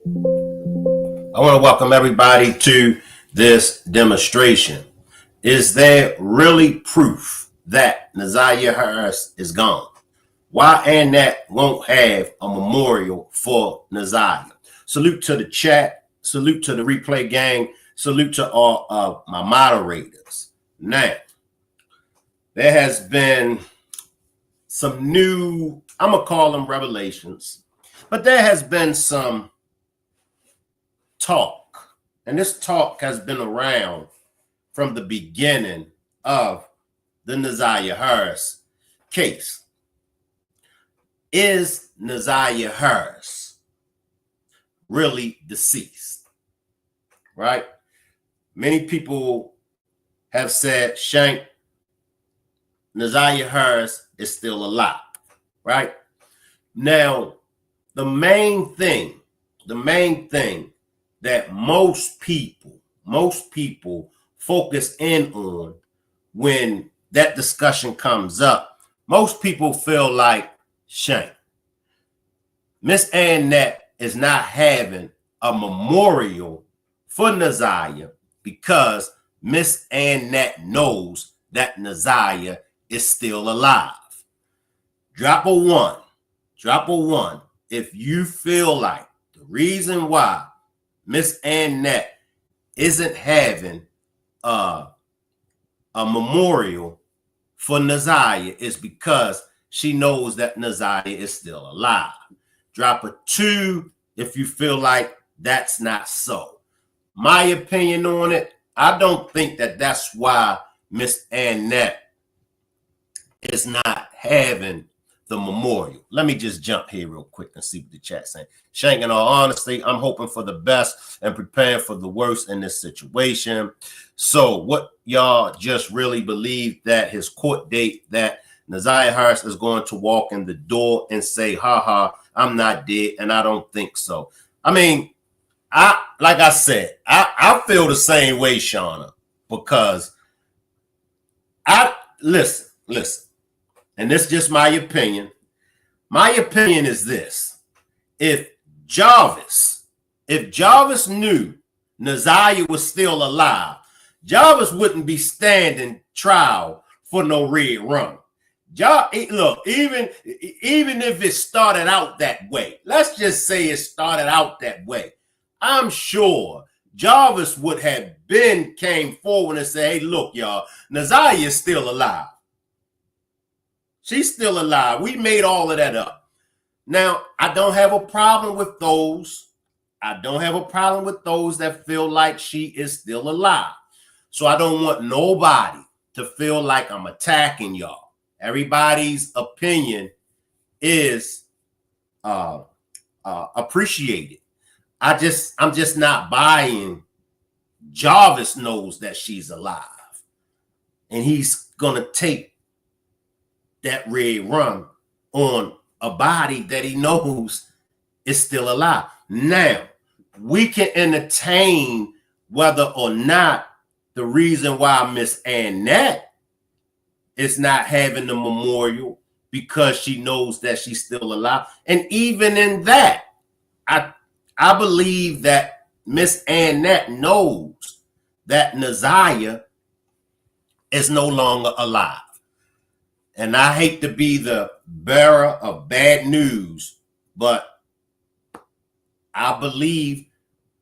I want to welcome everybody to this demonstration. Is there really proof that Naziah Harris is gone? Why Annette won't have a memorial for Naziah? Salute to the chat. Salute to the replay gang. Salute to all of my moderators. Now, there has been some new, I'm going to call them revelations, but there has been some talk, and this talk has been around from the beginning of the Naziah Harris case. Is Naziah Harris really deceased? Right? Many people have said, Shank, Naziah Harris is still alive. Right? Now, the main thing that most people focus in on when that discussion comes up, most people feel like, Shank, Miss Annette is not having a memorial for Naziah because Miss Annette knows that Naziah is still alive. Drop a one if you feel like the reason why Miss Annette isn't having a memorial for Naziah is because she knows that Naziah is still alive. Drop a 2 if you feel like that's not so. My opinion on it, I don't think that that's why Miss Annette is not having the memorial. Let me just jump here real quick and see what the chat's saying. Shank, in all honesty, I'm hoping for the best and preparing for the worst in this situation. So what y'all just really believe that his court date, that Naziah Harris is going to walk in the door and say, haha, I'm not dead, and I don't think so. I mean, like I said, I feel the same way, Shauna, because listen, and this is just my opinion. My opinion is this. If Jarvis knew Naziah was still alive, Jarvis wouldn't be standing trial for no red rum. Look, even if it started out that way, let's just say it started out that way, I'm sure Jarvis would have came forward and said, hey, look, y'all, Naziah is still alive. She's still alive. We made all of that up. Now, I don't have a problem with those. That feel like she is still alive. So I don't want nobody to feel like I'm attacking y'all. Everybody's opinion is appreciated. I'm just not buying. Jarvis knows that she's alive, and he's gonna take that red rum on a body that he knows is still alive. Now, we can entertain whether or not the reason why Miss Annette is not having the memorial because she knows that she's still alive. And even in that, I believe that Miss Annette knows that Naziah is no longer alive. And I hate to be the bearer of bad news, but I believe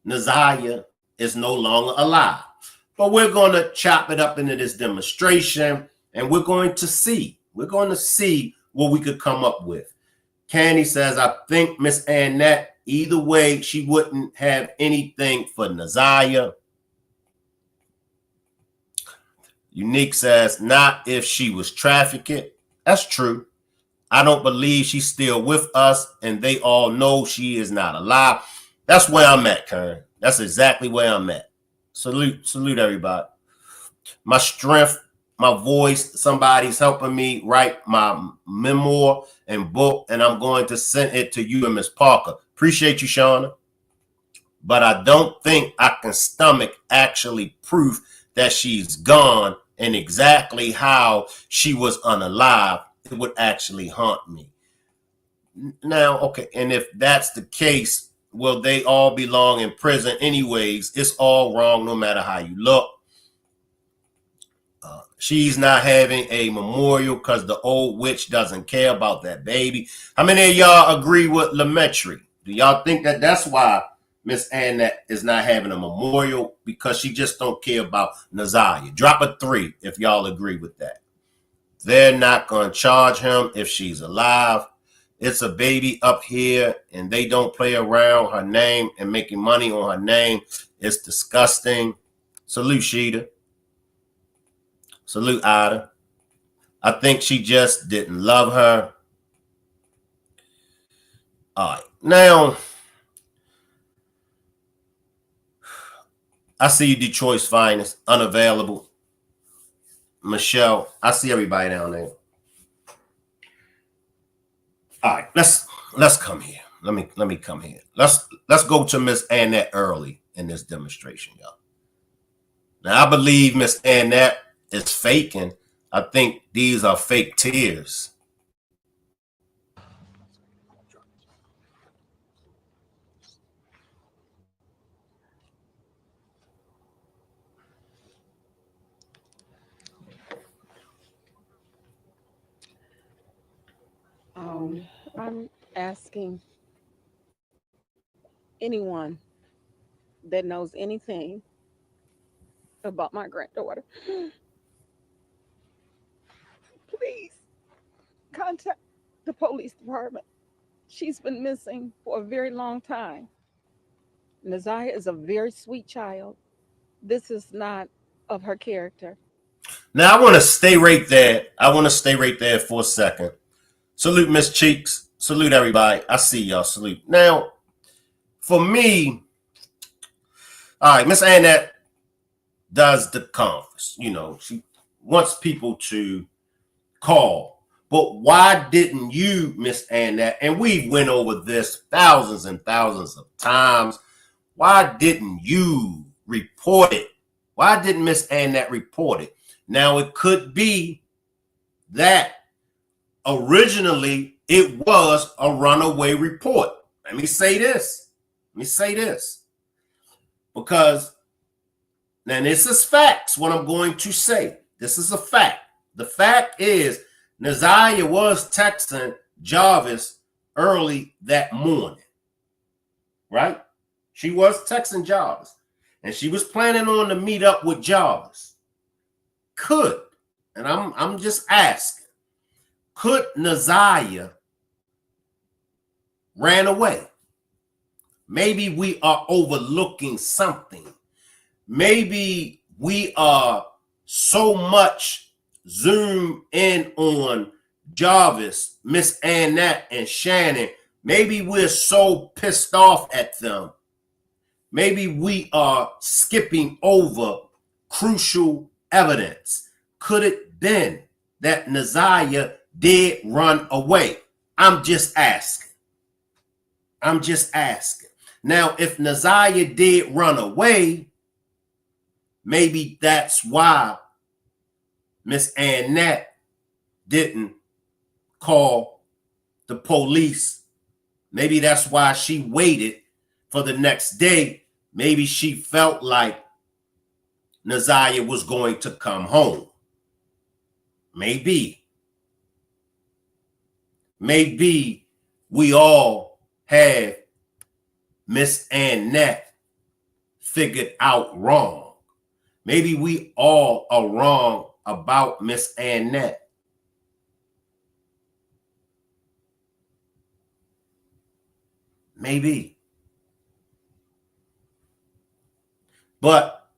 Naziah is no longer alive. But we're going to chop it up into this demonstration, and we're going to see. We're going to see what we could come up with. Candy says, I think Miss Annette, either way, she wouldn't have anything for Naziah. Unique says, not if she was trafficked. That's true. I don't believe she's still with us, and they all know she is not alive. That's where I'm at, Karen. That's exactly where I'm at. Salute everybody. My strength, my voice, somebody's helping me write my memoir and book, and I'm going to send it to you and Miss Parker. Appreciate you, Shauna. But I don't think I can stomach actually proof that she's gone and exactly how she was unalive. It would actually haunt me. Now, okay, and if that's the case, well, they all belong in prison anyways. It's all wrong no matter how you look. She's not having a memorial because the old witch doesn't care about that baby. How many of y'all agree with Lametri? Do y'all think that that's why Miss Annette is not having a memorial? Because she just don't care about Naziah. Drop a 3 if y'all agree with that. They're not going to charge him if she's alive. It's a baby up here, and they don't play around her name and making money on her name. It's disgusting. Salute, Sheeta. Salute, Ida. I think she just didn't love her. All right. Now, I see you, Detroit's finest, unavailable. Michelle, I see everybody down there. All right, let's come here. Let me come here. Let's go to Miss Annette early in this demonstration, y'all. Now, I believe Miss Annette is faking. I think these are fake tears. I'm asking anyone that knows anything about my granddaughter, please contact the police department. She's been missing for a very long time. Naziah is a very sweet child. This is not of her character. Now, I want to stay right there. I want to stay right there for a second. Salute, Miss Cheeks. Salute, everybody. I see y'all. Salute. Now, for me, all right, Miss Annette does the conference. You know, she wants people to call. But why didn't you, Miss Annette, and we went over this thousands and thousands of times, why didn't you report it? Why didn't Miss Annette report it? Now, it could be that originally it was a runaway report. Let me say this. Because, now this is facts, what I'm going to say. This is a fact. The fact is, Naziah was texting Jarvis early that morning, right? She was texting Jarvis, and she was planning on to meet up with Jarvis. Could, and I'm just asking, could Naziah ran away? Maybe we are overlooking something. Maybe we are so much zoom in on Jarvis, Miss Annette, and Shannon. Maybe we're so pissed off at them. Maybe we are skipping over crucial evidence. Could it been that Naziah did run away? I'm just asking. Now, if Naziah did run away, maybe that's why Miss Annette didn't call the police. Maybe that's why she waited for the next day. Maybe she felt like Naziah was going to come home. Maybe we all have Miss Annette figured out wrong. Maybe we all are wrong about Miss Annette. Maybe. But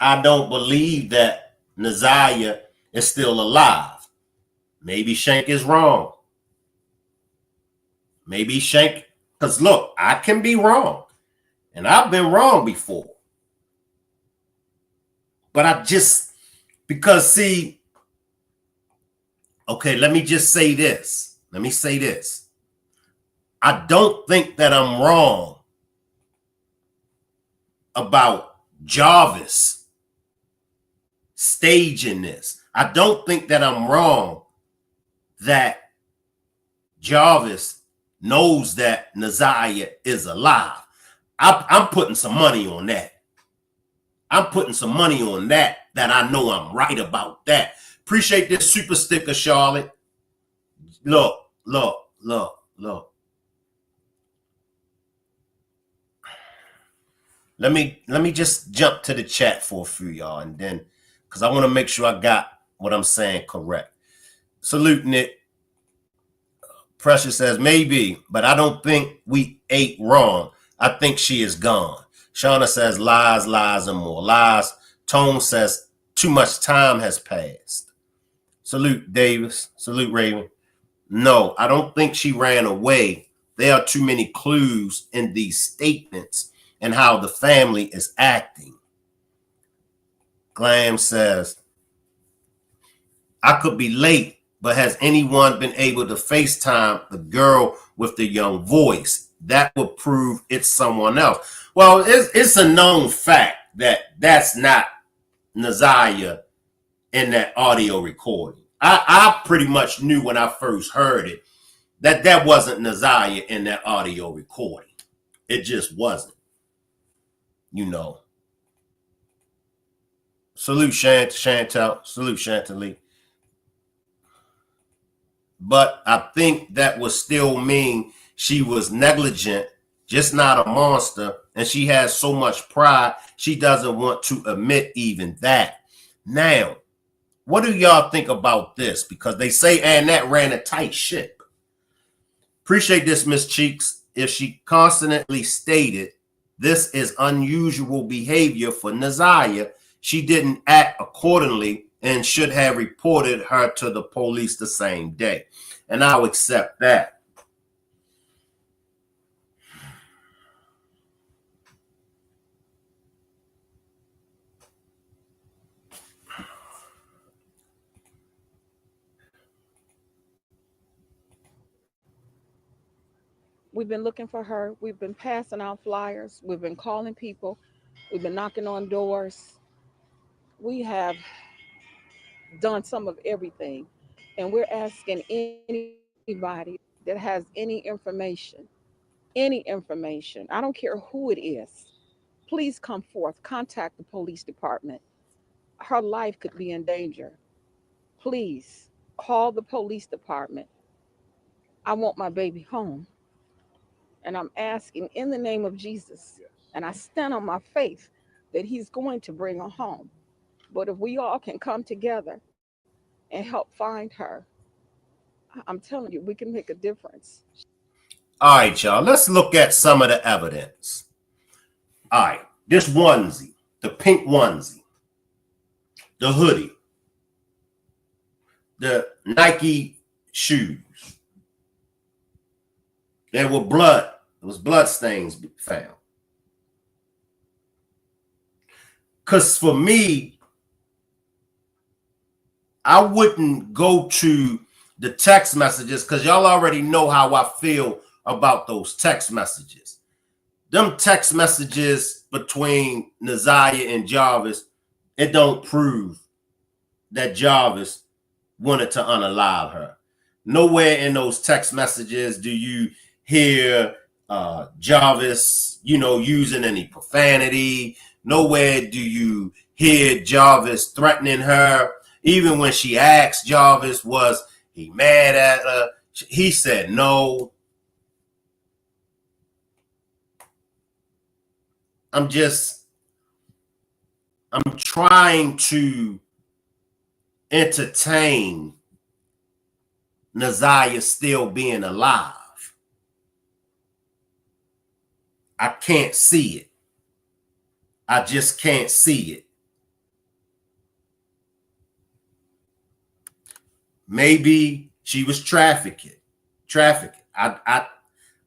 I don't believe that Naziah is still alive. Maybe Shank is wrong. Maybe Shank, because look, I can be wrong. And I've been wrong before. But I just, because see, okay, let me just say this. I don't think that I'm wrong about Jarvis staging this. I don't think that I'm wrong that Jarvis knows that Naziah is alive. I'm putting some money on that. I'm putting some money on that I know I'm right about that. Appreciate this super sticker, Charlotte. Look. Let me just jump to the chat for a few, y'all, and then because I want to make sure I got what I'm saying correct. Salute, Nick. Precious says, maybe, but I don't think we ate wrong. I think she is gone. Shauna says, lies, lies, and more lies. Tone says, too much time has passed. Salute, Davis. Salute, Raven. No, I don't think she ran away. There are too many clues in these statements and how the family is acting. Glam says, I could be late, but has anyone been able to FaceTime the girl with the young voice? That would prove it's someone else. Well, it's a known fact that that's not Naziah in that audio recording. I pretty much knew when I first heard it that wasn't Naziah in that audio recording. It just wasn't, you know. Salute Chantel. Salute Chantelie. But I think that would still mean she was negligent, just not a monster, and she has so much pride, she doesn't want to admit even that. Now, what do y'all think about this? Because they say Annette ran a tight ship. Appreciate this, Miss Cheeks. If she constantly stated this is unusual behavior for Naziah, she didn't act accordingly and should have reported her to the police the same day. And I'll accept that. We've been looking for her. We've been passing out flyers. We've been calling people. We've been knocking on doors. We have done some of everything. And we're asking anybody that has any information, I don't care who it is, please come forth, contact the police department. Her life could be in danger. Please call the police department. I want my baby home. And I'm asking in the name of Jesus, and I stand on my faith that he's going to bring her home. But if we all can come together and help find her, I'm telling you, we can make a difference. All right, y'all. Let's look at some of the evidence. All right. This onesie, the pink onesie, the hoodie, the Nike shoes. There were blood. There was blood stains found. Because for me, I wouldn't go to the text messages because y'all already know how I feel about those text messages. Them text messages between Naziah and Jarvis, it don't prove that Jarvis wanted to unalive her. Nowhere in those text messages do you hear Jarvis, using any profanity. Nowhere do you hear Jarvis threatening her. Even when she asked Jarvis, was he mad at her? He said no. I'm trying to entertain Naziah still being alive. I can't see it. I just can't see it. Maybe she was trafficking. Now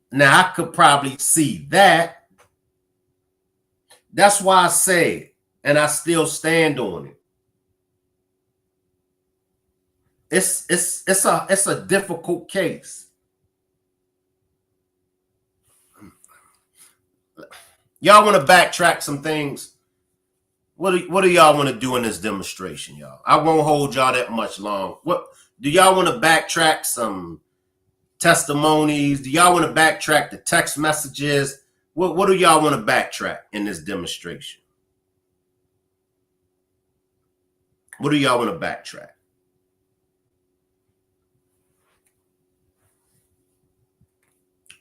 I could probably see that. That's why I say it, and I still stand on it. It's a difficult case. Y'all want to backtrack some things? What do y'all want to do in this demonstration, y'all? I won't hold y'all that much long. What do y'all want to backtrack some testimonies? Do y'all want to backtrack the text messages? What do y'all want to backtrack in this demonstration? What do y'all want to backtrack?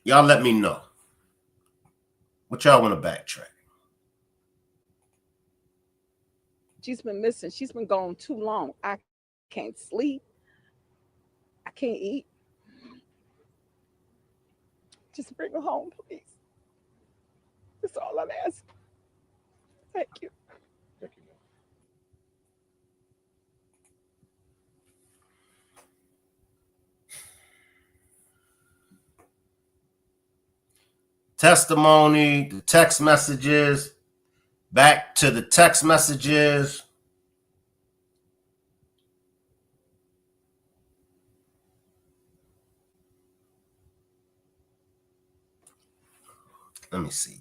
Y'all let me know. What y'all want to backtrack? She's been missing. She's been gone too long. I can't sleep. I can't eat. Just bring her home, please. That's all I'm asking. Thank you. Thank you. Testimony, the text messages, back to the text messages. Let me see, y'all.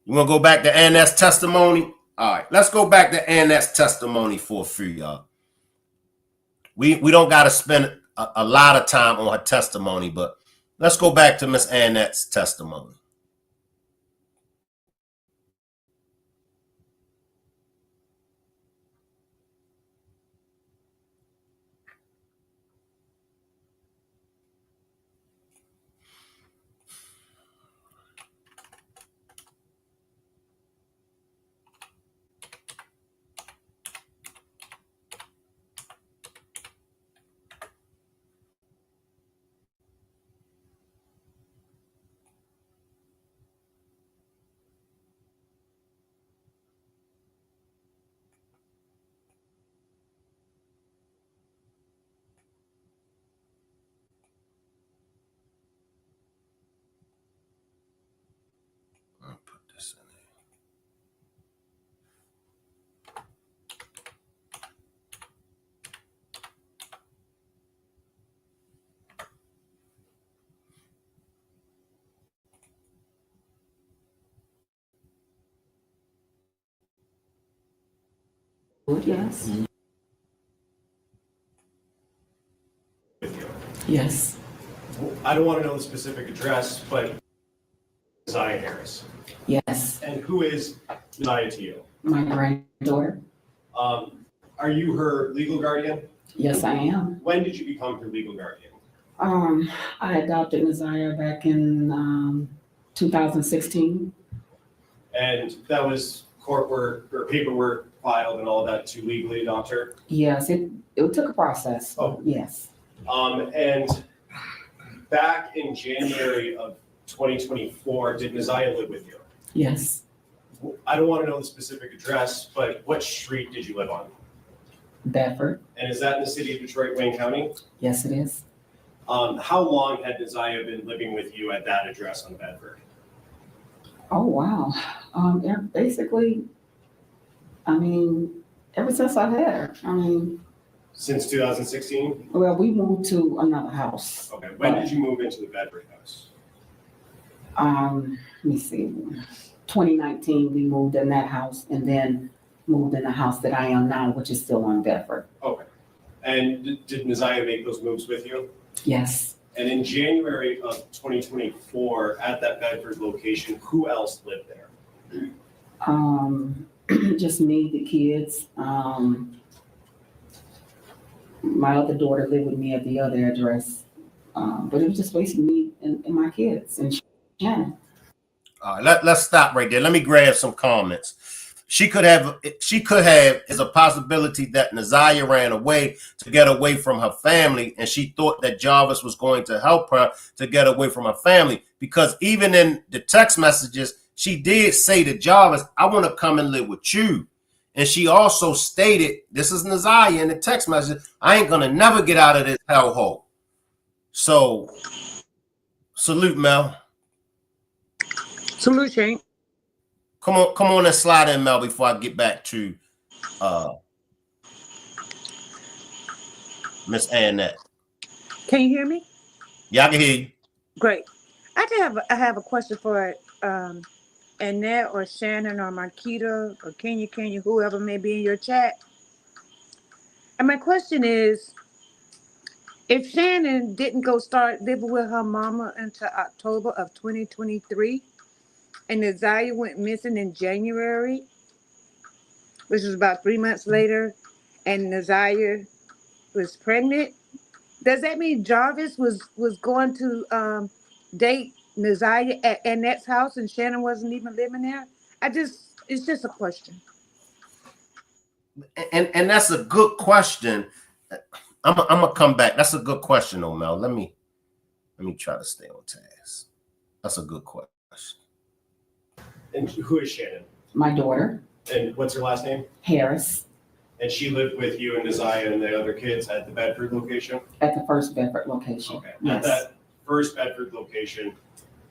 You want to go back to Annette's testimony? All right, let's go back to Annette's testimony for a few, y'all. We don't got to spend a lot of time on her testimony, but let's go back to Miss Annette's testimony. I'll put this in there. Yes. With you. Yes. I don't want to know the specific address, but Naziah Harris. Yes. And who is Naziah to you? My granddaughter. Are you her legal guardian? Yes, I am. When did you become her legal guardian? I adopted Naziah back in 2016. And that was court work or paperwork filed and all that to legally adopt her? Yes, it took a process. Oh. Yes. And back in January of 2024, did Naziah live with you? Yes. I don't want to know the specific address, but what street did you live on? Bedford. And is that in the city of Detroit, Wayne County? Yes, it is. How long had Naziah been living with you at that address on Bedford? Oh, wow. Basically, ever since I had her. Since 2016? Well, we moved to another house. Okay. When did you move into the Bedford house? Let me see. 2019, we moved in that house and then moved in the house that I am now, which is still on Bedford. Okay. And did Naziah make those moves with you? Yes. And in January of 2024, at that Bedford location, who else lived there? Just me, the kids. My other daughter lived with me at the other address. But it was just basically me and my kids and Shannon. All right, let's stop right there. Let me grab some comments. She could have, is a possibility that Naziah ran away to get away from her family, and she thought that Jarvis was going to help her to get away from her family, because even in the text messages, she did say to Jarvis, I want to come and live with you. And she also stated, this is Naziah in the text message, I ain't going to never get out of this hellhole. So, salute, Mel. Salute, Shane. Come on and slide in, Mel, before I get back to Miss Annette. Can you hear me? Yeah, I can hear you. Great. I have a question for Annette or Shannon or Marquita or Kenya, whoever may be in your chat. And my question is, if Shannon didn't go start living with her mama until October of 2023, and Naziah went missing in January, which was about 3 months later, and Naziah was pregnant, does that mean Jarvis was going to date Naziah at Annette's house and Shannon wasn't even living there? It's just a question. And that's a good question. I'm gonna come back. That's a good question, though, Mel. Let me try to stay on task. That's a good question. And who is Shannon? My daughter, And what's her last name? Harris, And she lived with you and Naziah and the other kids at the Bedford location? at the first Bedford location. Okay. At Yes. that first Bedford location,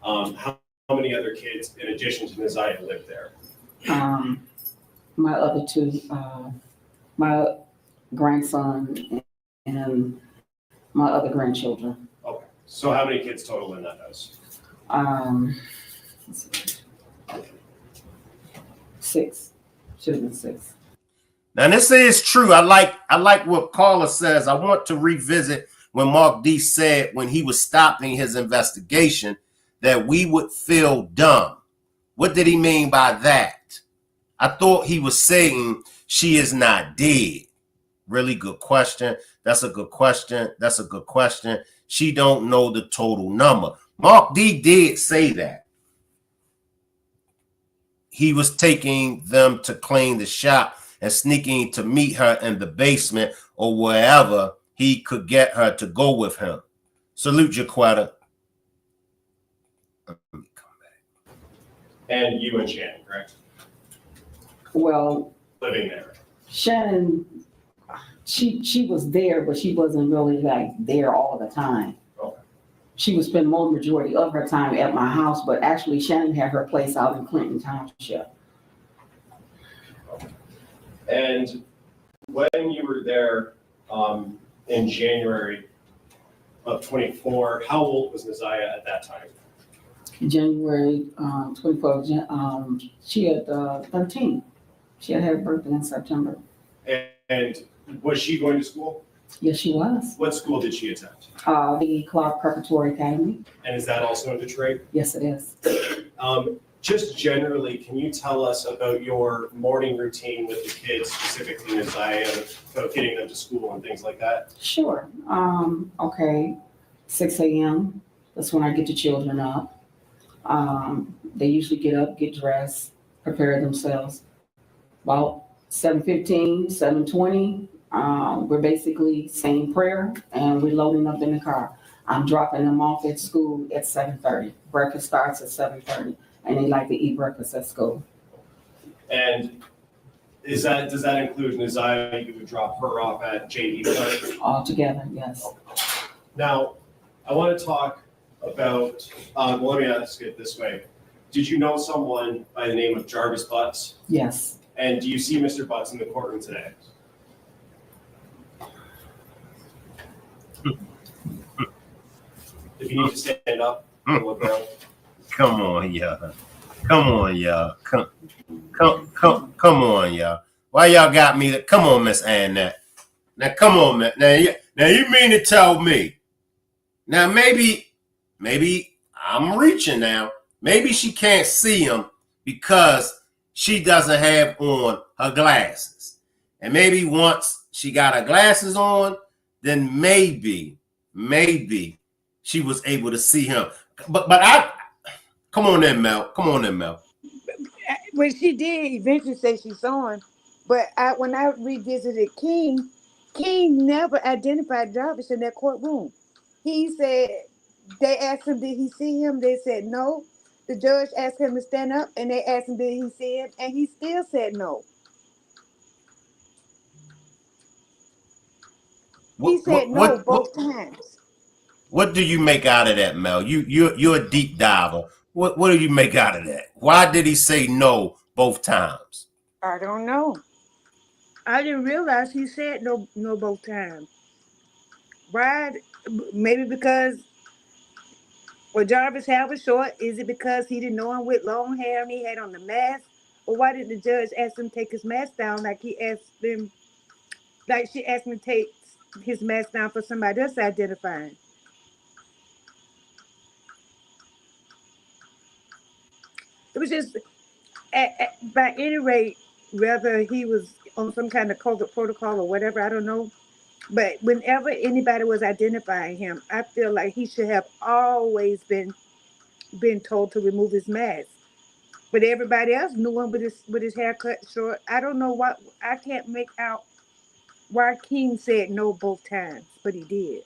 how many other kids in addition to Naziah lived there? My other two, my grandson and my other grandchildren. Okay. So how many kids total in that house? Let's see. 6. Should have been 6. Now this is true. I like what Carla says. I want to revisit when Mark D said when he was stopping his investigation that we would feel dumb. What did he mean by that? I thought he was saying she is not dead. Really good question. That's a good question. That's a good question. She don't know the total number. Mark D did say that. He was taking them to clean the shop and sneaking to meet her in the basement or wherever he could get her to go with him. Salute, Jaquetta. And you and Shannon, correct? Well, Living there. Shannon, she was there, but she wasn't really like there all the time. Okay. She would spend more majority of her time at my house, but actually Shannon had her place out in Clinton Township. And when you were there in January of 24, how old was Naziah at that time? January 24th, she had 13. She had her birthday in September. And was she going to school? Yes, she was. What school did she attend? The Clark Preparatory Academy. And is that also in Detroit? Yes, it is. Just generally, can you tell us about your morning routine with the kids, specifically Naziah, about getting them to school and things like that? Sure. Okay. 6 a.m. That's when I get the children up. They usually get up, get dressed, prepare themselves. About 7:15, 7:20, we're basically saying prayer and we're loading up in the car. I'm dropping them off at school at 7:30. Breakfast starts at 7:30, and they like to eat breakfast at school. And does that include Naziah? You would drop her off at JV Park? All together, yes. Now, I want to talk about, let me ask it this way. Did you know someone by the name of Jarvis Butts? Yes. And do you see Mr. Butts in the courtroom today? If you need to stand up and look around. Come on, y'all. Come on, y'all. Come on, y'all. Why y'all got me? Come on, Miss Annette. Now, come on, man. Now you mean to tell me? Now, maybe I'm reaching now. Maybe she can't see him because she doesn't have on her glasses. And maybe once she got her glasses on, then maybe she was able to see him. But I come on in, Mel. Come on in, Mel. Well, she did eventually say she saw him, but when I revisited King never identified Jarvis in that courtroom. He said, they asked him, did he see him? They said no. The judge asked him to stand up, and they asked him, did he see him? And he still said no. He said no both times. What do you make out of that, Mel? You're a deep diver. What do you make out of that? Why did he say no both times? I don't know. I didn't realize he said no both times. Why? Maybe because Jarvis' hair was short. Is it because he didn't know him with long hair and he had on the mask? Or why did the judge ask him to take his mask down like he asked him Like she asked me to take his mask down for somebody else to identify him. It was just, by any rate, whether he was on some kind of COVID protocol or whatever, I don't know. But whenever anybody was identifying him, I feel like he should have always been told to remove his mask. But everybody else knew him with his hair cut short. I don't know what, I can't make out why King said no both times, but he did.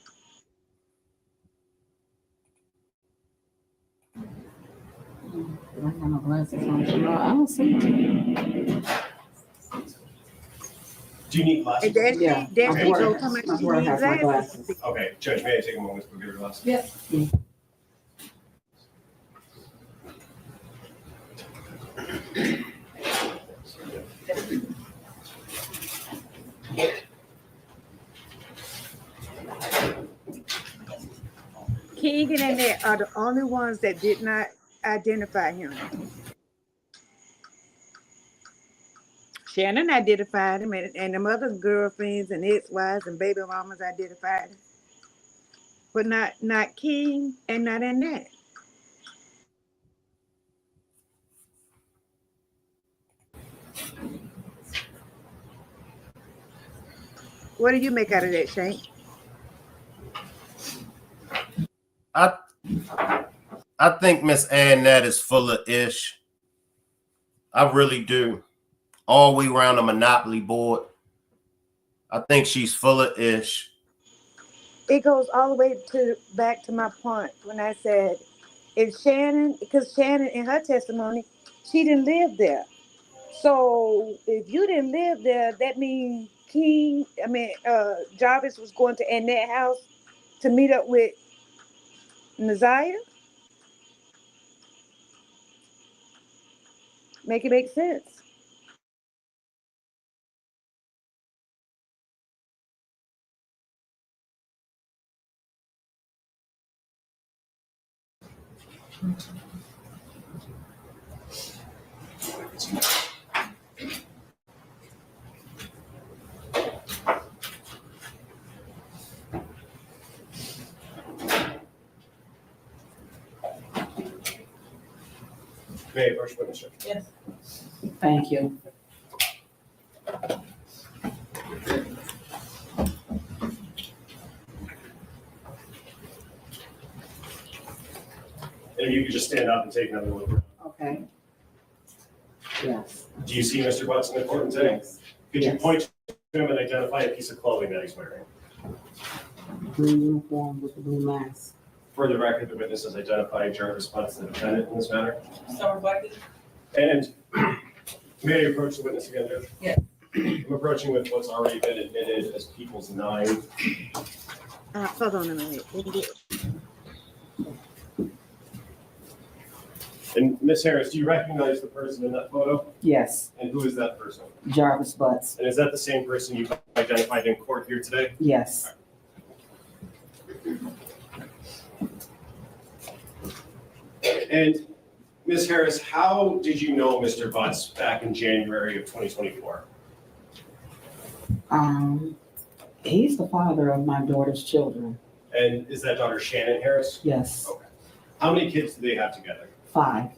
I don't have my glasses on. No, I don't see it. Do you need And glasses? then Yeah, she, then my she daughter- told him my she daughter needs has my glasses. glasses. Okay, Judge, may I take a moment to go get her glasses? Yes. King and Annette are the only ones that did not identify him. Shannon identified him, and the other girlfriends and ex-wives and baby mamas identified him. But not King and not Annette. What do you make out of that, Shank? I think Miss Annette is full of ish. I really do. All the way around the Monopoly board. I think she's full of ish. It goes all the way back to my point when I said if Shannon, because Shannon in her testimony, she didn't live there. So if you didn't live there, that means Jarvis was going to Annette's house to meet up with Naziah. Make it make sense. May I approach witness, sir? Yes. Thank you. And if you could just stand up and take another look. Okay. Yes. Do you see Mr. Butts in the court today? Yes. Could you Yes. point to him and identify a piece of clothing that he's wearing? Blue uniform with the blue mask. For the record, the witness has identified Jarvis Butts, the defendant, in this matter. So reflected? And may I approach the witness again, Judge? Yes. I'm approaching with what's already been admitted as People's 9. Hold on a minute. And Ms. Harris, do you recognize the person in that photo? Yes. And who is that person? Jarvis Butts. And is that the same person you identified in court here today? Yes. And Ms. Harris, how did you know Mr. Butts back in January of 2024? He's the father of my daughter's children. And is that daughter Shannon Harris? Yes. Okay. How many kids do they have together? 5.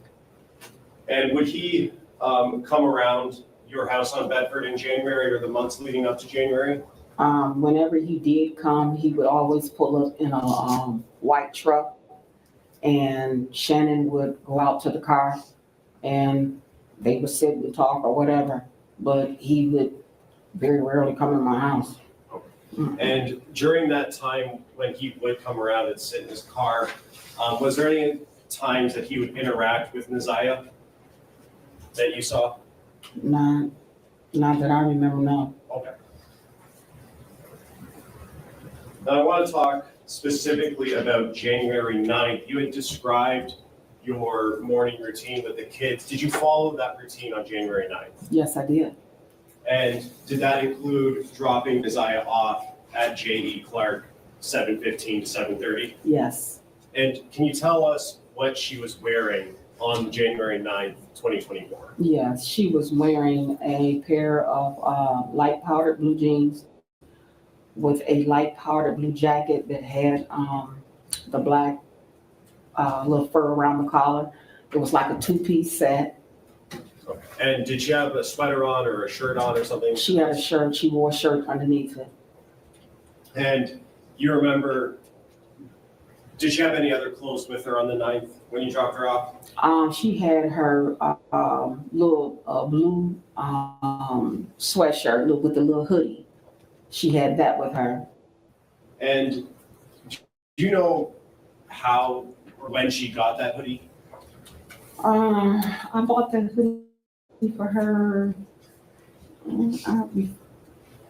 And would he come around your house on Bedford in January or the months leading up to January? Whenever he did come, he would always pull up in a white truck, and Shannon would go out to the car and they would sit and talk or whatever, but he would very rarely come in my house. And during that time when he would come around and sit in his car, was there any times that he would interact with Naziah that you saw? Not that I remember, no. Okay. Now I want to talk specifically about January 9th. You had described your morning routine with the kids. Did you follow that routine on January 9th? Yes, I did. And did that include dropping Naziah off at J.E. Clark 7:15 to 7:30? Yes. And can you tell us what she was wearing on January 9th, 2024? Yes, she was wearing a pair of light powdered blue jeans with a light powder blue jacket that had the black little fur around the collar. It was like a two-piece set. Okay. And did she have a sweater on or a shirt on or something? She had a shirt. She wore a shirt underneath it. And you remember, did she have any other clothes with her on the 9th when you dropped her off? She had her little blue sweatshirt with the little hoodie. She had that with her. And do you know how or when she got that hoodie? I bought that hoodie for her.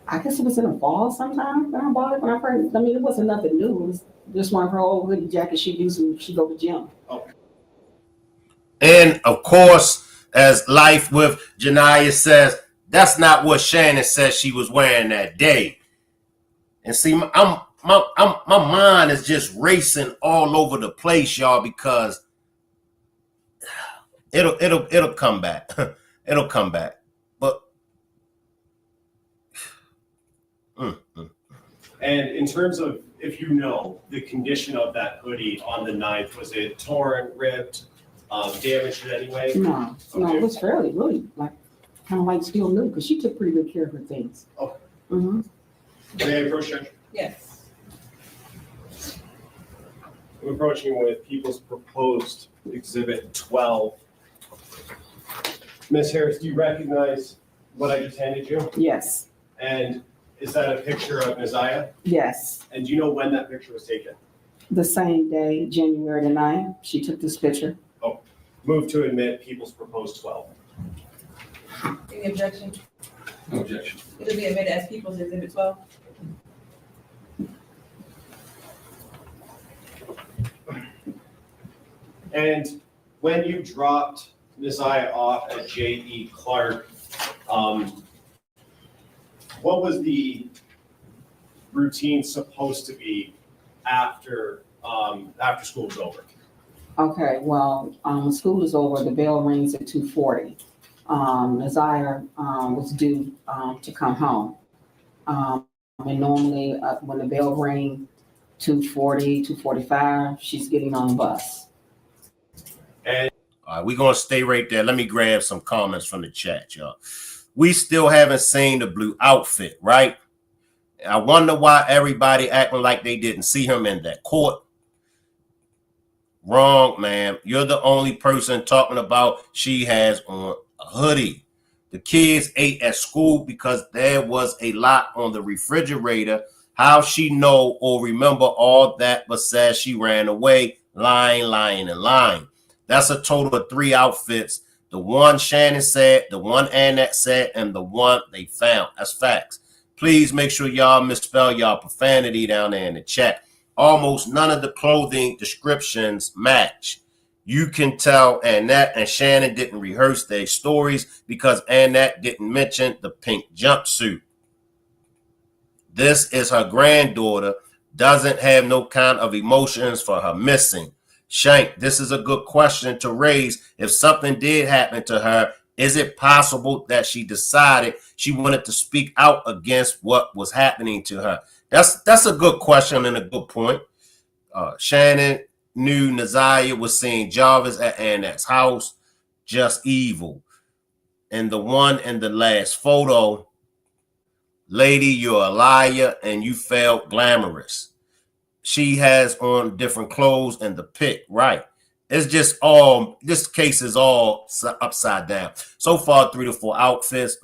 I guess it was in the fall sometime when I bought it. When I first, I mean, it wasn't nothing new. It was just one of her old hoodie jackets she used when she go to the gym. Okay. And of course, as Life with Janiyah says, that's not what Shannon says she was wearing that day. And see, my mind is just racing all over the place, y'all, because it'll come back. It'll come back. But And in terms of, if you know, the condition of that hoodie on the 9th, was it torn, ripped, damaged in any way? No, it was fairly really like kind of like still new because she took pretty good care of her things. Okay. Mm-hmm. May I approach you? Yes. I'm approaching with People's Proposed Exhibit 12. Ms. Harris, do you recognize what I just handed you? Yes, And is that a picture of Naziah? yes. And do you know when that picture was taken? The same day, January the 9th, she took this picture. Move to admit People's Proposed 12. Any objection? No objection. It'll be admitted as People's Exhibit 12. And when you dropped Naziah off at J.E. Clark, what was the routine supposed to be after school was over? Okay, well, when school is over, the bell rings at 2:40. Naziah was due to come home. And normally when the bell rings 2:40, 2:45, she's getting on the bus. And all right, we're going to stay right there. Let me grab some comments from the chat, y'all. We still haven't seen the blue outfit, right? I wonder why everybody acting like they didn't see him in that court. Wrong, man. You're the only person talking about she has on a hoodie. The kids ate at school because there was a lot on the refrigerator. How she know or remember all that but says she ran away, lying, and lying. That's a total of 3 outfits. The one Shannon said, the one Annette said, and the one they found. That's facts. Please make sure y'all misspell y'all profanity down there in the chat. Almost none of the clothing descriptions match. You can tell Annette and Shannon didn't rehearse their stories because Annette didn't mention the pink jumpsuit. This is her granddaughter, doesn't have no kind of emotions for her missing. Shank, this is a good question to raise. If something did happen to her, is it possible that she decided she wanted to speak out against what was happening to her? That's a good question and a good point. Shannon knew Naziah was seeing Jarvis at Annette's house, just evil. And the one in the last photo, lady, you're a liar and you felt glamorous. She has on different clothes in the pic, right? It's just all, this case is all upside down. So far, 3 to 4 outfits.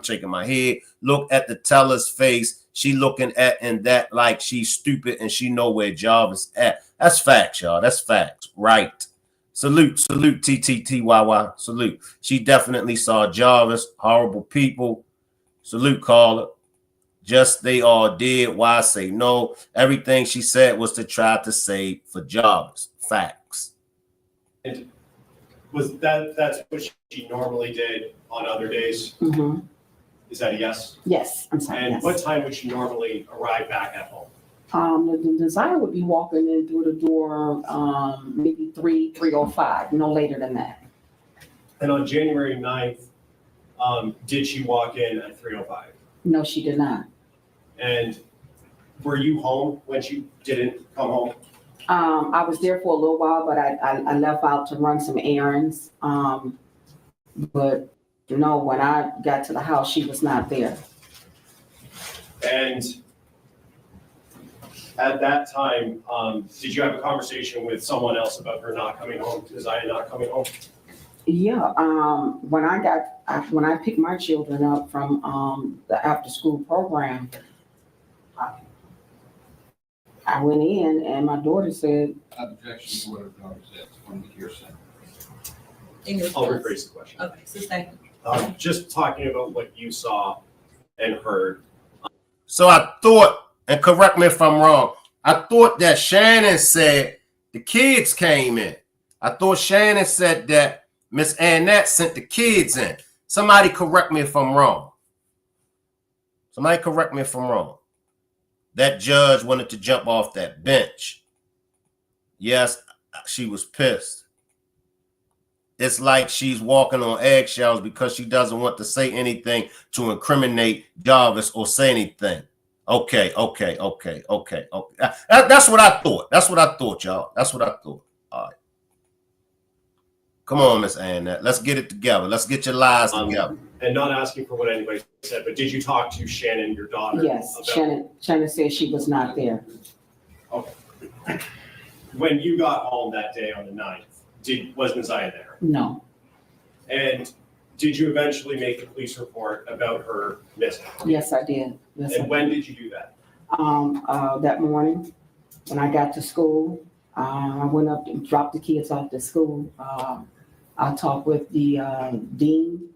Shaking my head. Look at the teller's face. She looking at and that like she's stupid and she know where Jarvis at. That's facts, y'all. That's facts. Right. Salute, TTTYY. Salute. She definitely saw Jarvis. Horrible people. Salute, caller. Just they all did. Why say no? Everything she said was to try to save for Jarvis. Facts. And was that's what she normally did on other days? Mm-hmm. Is that a yes? Yes, I'm sorry. And yes. what time would she normally arrive back at home? The Naziah would be walking in through the door maybe 3:05, no later than that. And on January 9th, did she walk in at 3:05? No, she did not. And were you home when she didn't come home? I was there for a little while, but I left out to run some errands. But no, when I got to the house, she was not there. And at that time, did you have a conversation with someone else about her not coming home, Naziah not coming home? Yeah, when I picked my children up from the after school program, I went in and my daughter said, Objection to what her daughter said from the hearsay. I'll rephrase the question. Okay, sustain. Just talking about what you saw and heard. So I thought, and correct me if I'm wrong, I thought that Shannon said the kids came in. I thought Shannon said that Miss Annette sent the kids in. Somebody correct me if I'm wrong. Somebody correct me if I'm wrong. That judge wanted to jump off that bench. Yes, she was pissed. It's like she's walking on eggshells because she doesn't want to say anything to incriminate Jarvis or say anything. Okay. That's what I thought. That's what I thought, y'all. That's what I thought. All right. Come on, Miss Annette. Let's get it together. Let's get your lies together. And not asking for what anybody said, but did you talk to Shannon, your daughter? yes, Shannon said she was not there. Okay. When you got home that day on the 9th, was Naziah there? No, And did you eventually make a police report about her missing? yes, I did. Yes, I And when did you do that? that morning when I got to school, I went up and dropped the kids off to school. I talked with the dean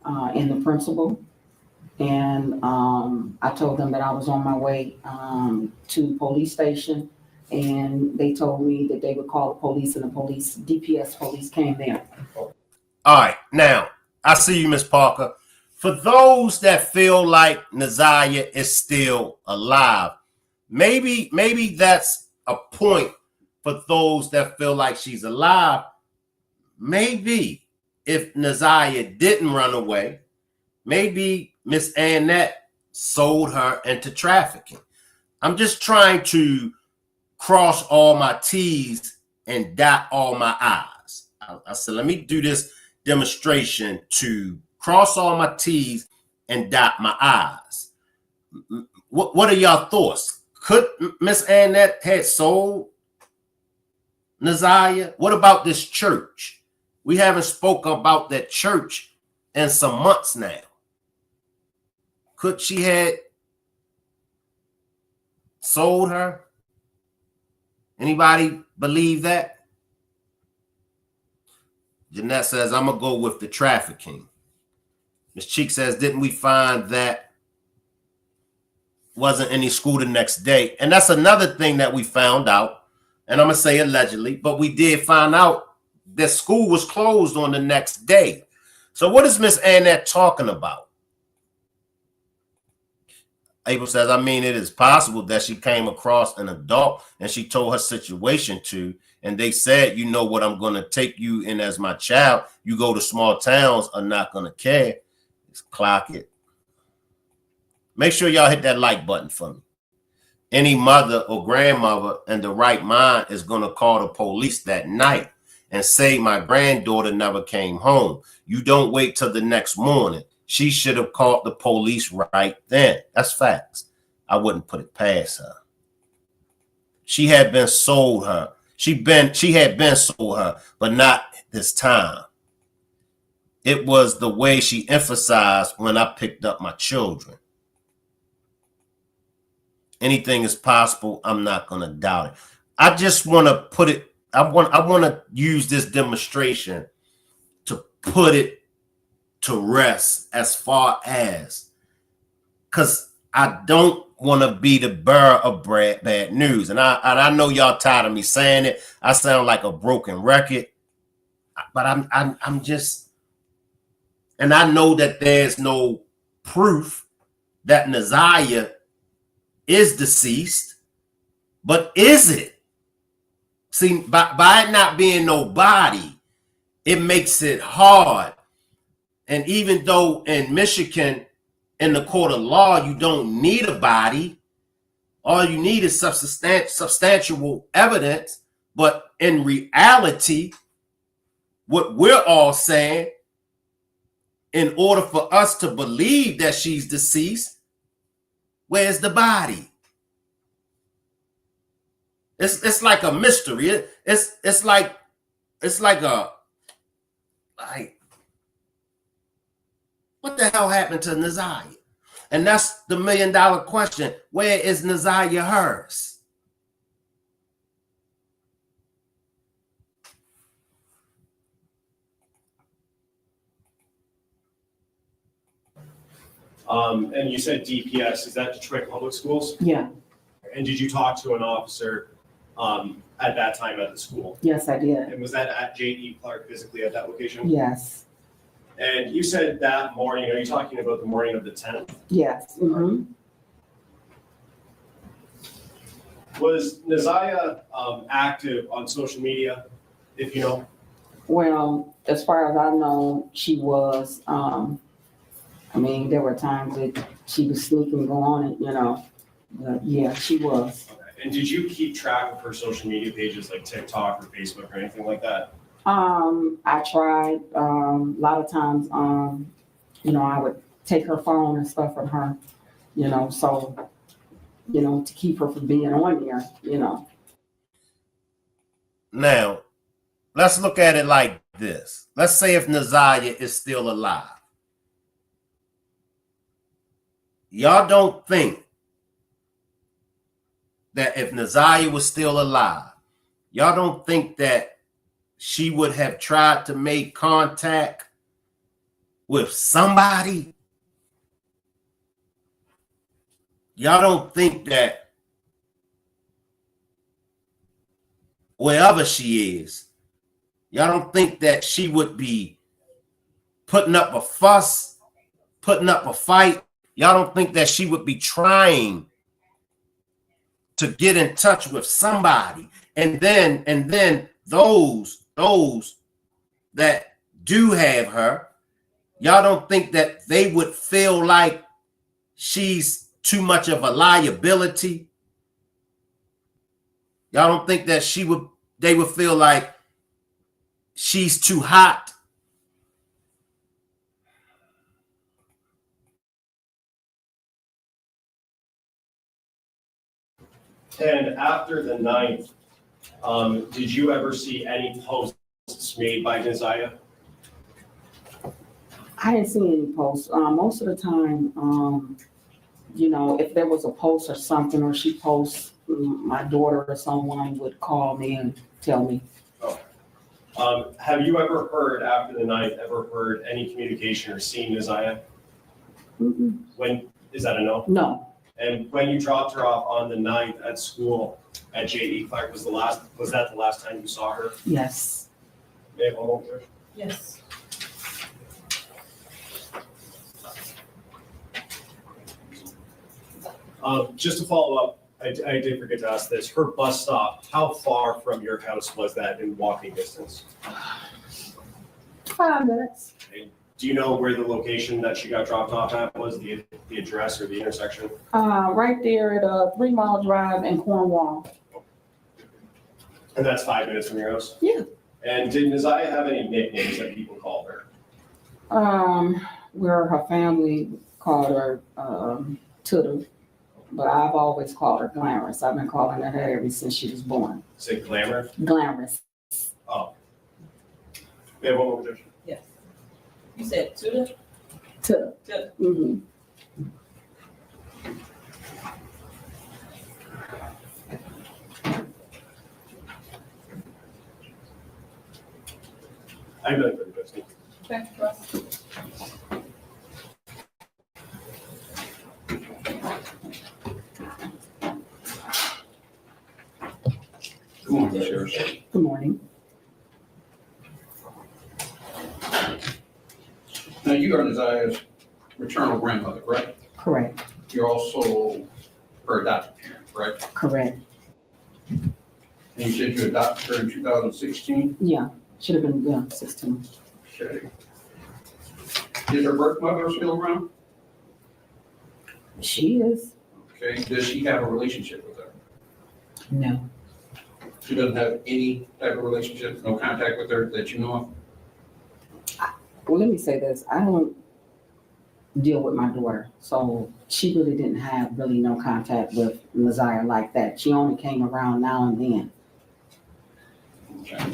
and the principal, and I told them that I was on my way to the police station, and they told me that they would call the police, and the police, DPS police, came there. All right. Now, I see you, Miss Parker. For those that feel like Naziah is still alive, maybe that's a point for those that feel like she's alive. Maybe if Naziah didn't run away, maybe Miss Annette sold her into trafficking. I'm just trying to cross all my T's and dot all my I's. I said, let me do this demonstration to cross all my T's and dot my I's. What are y'all thoughts? Could Miss Annette had sold Naziah? What about this church? We haven't spoken about that church in some months now. Could she had sold her? Anybody believe that? Jeanette says, I'm going to go with the trafficking. Ms. Cheek says, didn't we find that wasn't any school the next day? And that's another thing that we found out. And I'm going to say allegedly, but we did find out that school was closed on the next day. So what is Miss Annette talking about? April says, I mean, it is possible that she came across an adult and she told her situation to, and they said, you know what, I'm going to take you in as my child. You go to small towns are not going to care. Just clock it. Make sure y'all hit that like button for me. Any mother or grandmother in the right mind is going to call the police that night and say, my granddaughter never came home. You don't wait till the next morning. She should have called the police right then. That's facts. I wouldn't put it past her. She had been sold her. She had been sold her, but not this time. It was the way she emphasized when I picked up my children. Anything is possible. I'm not going to doubt it. I just want to put it, I want to use this demonstration to put it to rest as far as, because I don't want to be the bearer of bad news. And I know y'all tired of me saying it. I sound like a broken record, but I'm just, and I know that there's no proof that Naziah is deceased, but is it? See, by it not being no body, it makes it hard. And even though in Michigan in the court of law, you don't need a body. All you need is substantial evidence. But in reality, what we're all saying, in order for us to believe that she's deceased, where's the body? It's like a mystery. It's like what the hell happened to Naziah? And that's the $1 million question. Where is Naziah hers? And you said DPS, is that Detroit Public Schools? Yeah, And did you talk to an officer at that time at the school? yes, I did. And was that at J.E. Clark physically at that location? Yes, And you said that morning, are you talking about the morning of the 10th? yes. Mm-hmm. Was Naziah active on social media, if you know? Well, as far as I know, she was. I mean, there were times that she was sneaking, go on it, you know. But yeah, she was. Okay. And did you keep track of her social media pages like TikTok or Facebook or anything like that? I tried. A lot of times, you know, I would take her phone and stuff from her, you know, so, you know, to keep her from being on there, you know. Now, let's look at it like this. Let's say if Naziah is still alive. Y'all don't think that if Naziah was still alive, y'all don't think that she would have tried to make contact with somebody? Y'all don't think that wherever she is, y'all don't think that she would be putting up a fuss, putting up a fight? Y'all don't think that she would be trying to get in touch with somebody? And then those that do have her, y'all don't think that they would feel like she's too much of a liability? Y'all don't think that they would feel like she's too hot? And after the 9th, did you ever see any posts made by Naziah? I didn't see any posts. Most of the time, you know, if there was a post or something, or she posts, my daughter or someone would call me and tell me. Have you ever heard after the 9th, any communication or seen Naziah? Mm-mm. When, is that a no? No, And when you dropped her off on the 9th at school at J.E. Clark, was that the last time you saw her? yes. May I have one more question? Yes. Just to follow up, I did forget to ask this. Her bus stop, how far from your house was that in walking distance? 5 minutes. Do you know where the location that she got dropped off at was, the address or the intersection? Right there at a 3 Mile Drive in Cornwall. And that's 5 minutes from your house? Yeah. And did Naziah have any nicknames that people called her? Where her family called her Tutter, but I've always called her Glamorous. I've been calling her that ever since she was born. Is it Glamour? Glamorous. Oh. We have one more question. Yes. You said Tuda? Tutter. Tuda. Mm-hmm. I have no further questions. Okay, Russ. Good morning, Sheriff. Good morning. Now, you are Naziah's maternal grandmother, correct? Correct. You're also her adopted parent, correct? Correct. And you said you adopted her in 2016? Yeah. Should have been 16. Okay. Is her birth mother still around? She is. Okay, does she have a relationship with her? No. She doesn't have any type of relationship, no contact with her that you know of? Well, let me say this. I don't deal with my daughter, so she really didn't have no contact with Naziah like that. She only came around now and then. Okay.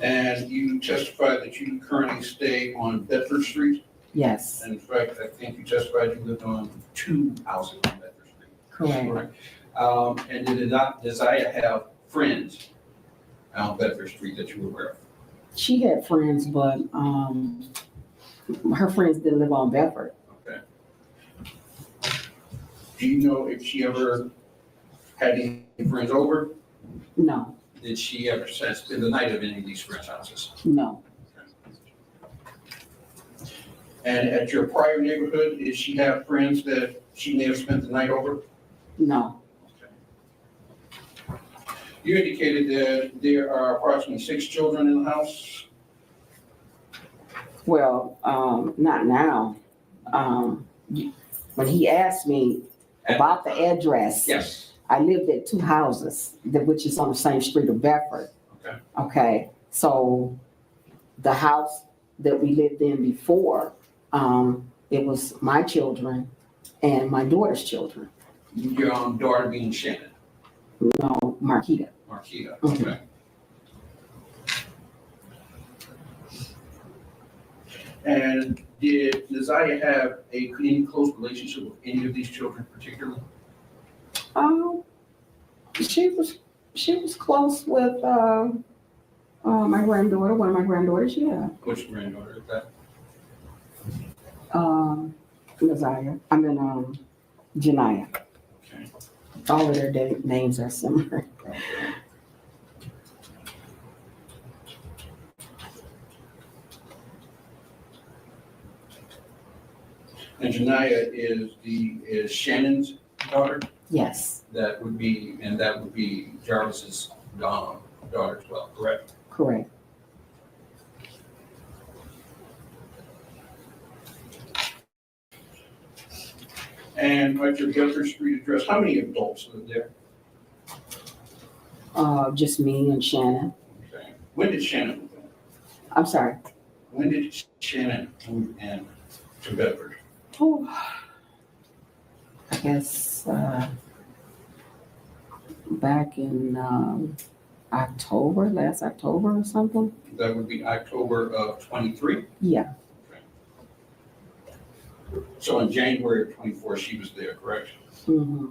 And you testified that you currently stay on Bedford Street? Yes, In fact, I think you testified you lived on 2 houses on Bedford Street. correct. And did Naziah have friends on Bedford Street that you were aware of? She had friends, but her friends didn't live on Bedford. Okay. Do you know if she ever had any friends over? No, Did she ever spend the night at any of these friends' houses? no, And at your prior neighborhood, did she have friends that she may have spent the night over? no. You indicated that there are approximately 6 children in the house. Well, not now. When he asked me about the address, Yes. I lived at 2 houses, which is on the same street of Bedford. Okay. Okay, so the house that we lived in before, it was my children and my daughter's children. Your daughter being Shannon, No, Marquita. Marquita. Mhm. Okay. And did Naziah have any close relationship with any of these children particularly? She was close with my granddaughter, one of my granddaughters, yeah. Which granddaughter is that? Naziah. I mean, Janiyah. Okay. All of their names are similar. And Janiyah is Shannon's daughter? Yes, That would be Jarvis's daughter as well, correct? correct. And at your Bedford Street address, how many adults live there? Just me and Shannon. Okay. When did Shannon move in? I'm sorry. When did Shannon move in to Bedford? Oh, I guess back in last October or something. That would be October of 23. Yeah, So in January of 24, she was there, correct? hmm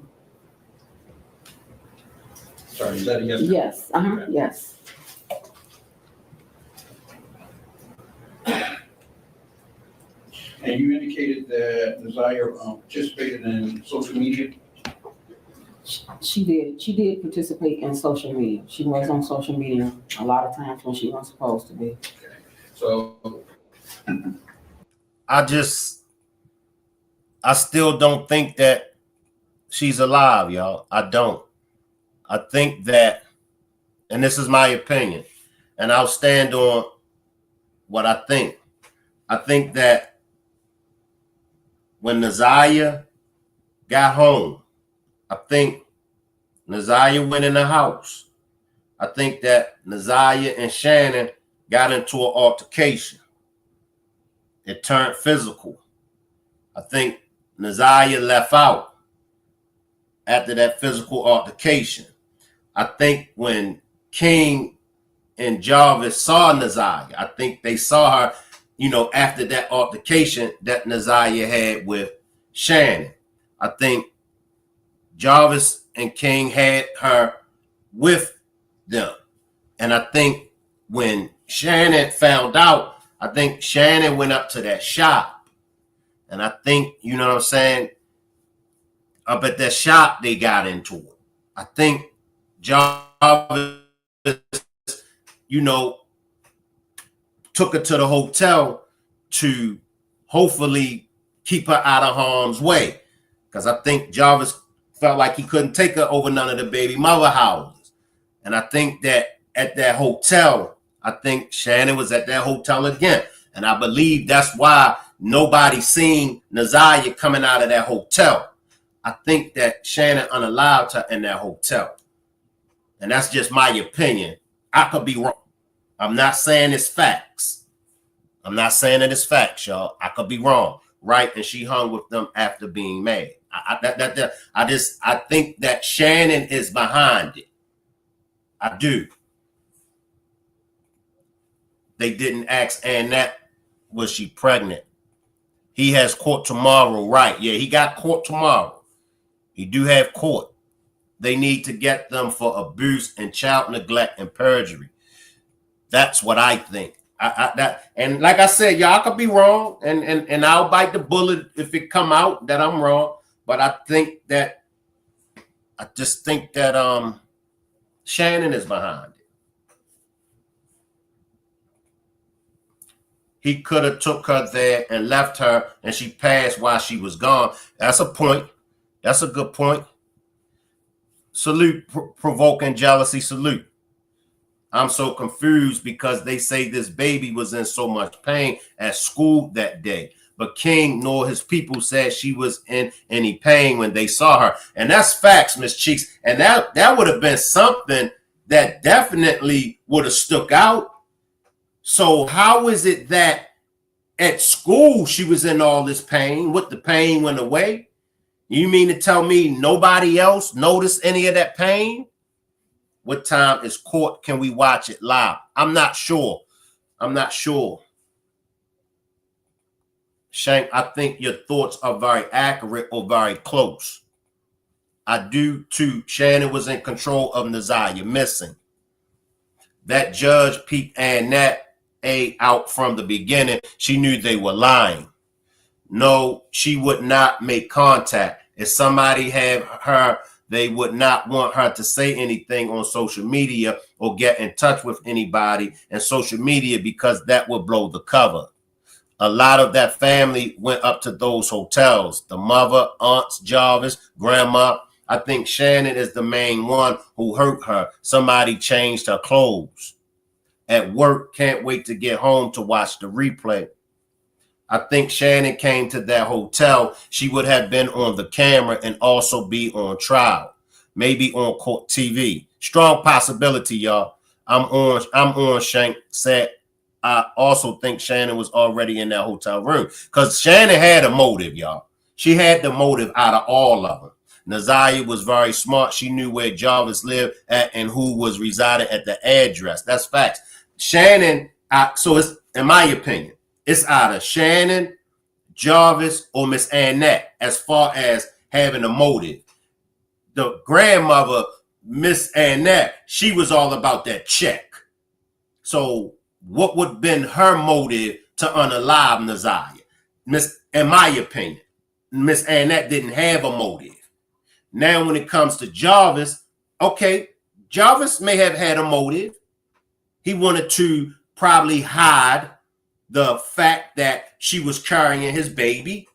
Sorry, is that a yes? yes, Okay. yes. And you indicated that Naziah participated in social media? She did participate in social media. She was on social media a lot of times when she wasn't supposed to be. So I still don't think that she's alive, y'all. I don't. I think that, and this is my opinion, and I'll stand on what I think. I think that when Naziah got home, I think Naziah went in the house. I think that Naziah and Shannon got into an altercation. It turned physical. I think Naziah left out after that physical altercation. I think when King and Jarvis saw Naziah, I think they saw her, after that altercation that Naziah had with Shannon. I think Jarvis and King had her with them. And I think when Shannon found out, I think Shannon went up to that shop. And I think, you know what I'm saying? Up at that shop, they got into it. I think Jarvis, took her to the hotel to hopefully keep her out of harm's way. Because I think Jarvis felt like he couldn't take her over none of the baby mother houses. And I think that at that hotel, I think Shannon was at that hotel again. And I believe that's why nobody seen Naziah coming out of that hotel. I think that Shannon unalived her in that hotel. And that's just my opinion. I could be wrong. I'm not saying it's facts. I'm not saying that it's facts, y'all. I could be wrong, right? And she hung with them after being married. I think that Shannon is behind it. I do. They didn't ask Annette, was she pregnant? He has court tomorrow, right? Yeah, he got court tomorrow. He do have court. They need to get them for abuse and child neglect and perjury. That's what I think. And like I said, y'all could be wrong, and I'll bite the bullet if it come out that I'm wrong. But I just think that Shannon is behind it. He could have took her there and left her, and she passed while she was gone. That's a point. That's a good point. Salute, provoking jealousy. Salute. I'm so confused because they say this baby was in so much pain at school that day. But King nor his people said she was in any pain when they saw her. And that's facts, Miss Cheeks. And that would have been something that definitely would have stuck out. So how is it that at school she was in all this pain? What, the pain went away? You mean to tell me nobody else noticed any of that pain? What time is court? Can we watch it live? I'm not sure. I'm not sure. Shank, I think your thoughts are very accurate or very close. I do too. Shannon was in control of Naziah missing. That judge peeped Annette out from the beginning. She knew they were lying. No, she would not make contact. If somebody had her, they would not want her to say anything on social media or get in touch with anybody in social media because that would blow the cover. A lot of that family went up to those hotels. The mother, aunts, Jarvis, grandma. I think Shannon is the main one who hurt her. Somebody changed her clothes. At work, can't wait to get home to watch the replay. I think Shannon came to that hotel. She would have been on the camera and also be on trial. Maybe on court TV. Strong possibility, y'all. I'm on Shank said. I also think Shannon was already in that hotel room because Shannon had a motive, y'all. She had the motive out of all of them. Naziah was very smart. She knew where Jarvis lived at and who was residing at the address. That's facts. Shannon, so it's, in my opinion, it's either Shannon, Jarvis, or Miss Annette as far as having a motive. The grandmother, Miss Annette, she was all about that check. So what would have been her motive to unalive Naziah? In my opinion, Miss Annette didn't have a motive. Now, when it comes to Jarvis, okay, Jarvis may have had a motive. He wanted to probably hide the fact that she was carrying his baby.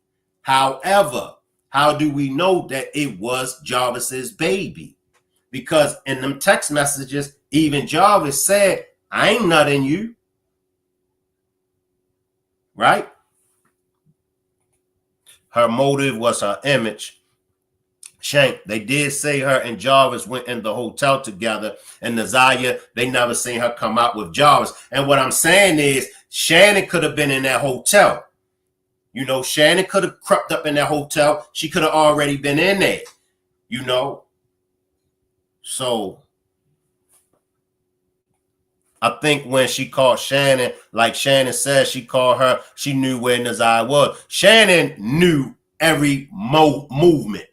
However, how do we know that it was Jarvis's baby? Because in them text messages, even Jarvis said, I ain't nutting you. Right? Her motive was her image. Shank, they did say her and Jarvis went in the hotel together, and Naziah, they never seen her come out with Jarvis. And what I'm saying is Shannon could have been in that hotel. You know, Shannon could have crept up in that hotel. She could have already been in there, you know. So I think when she called Shannon, like Shannon said, she called her, she knew where Naziah was. Shannon knew every movement,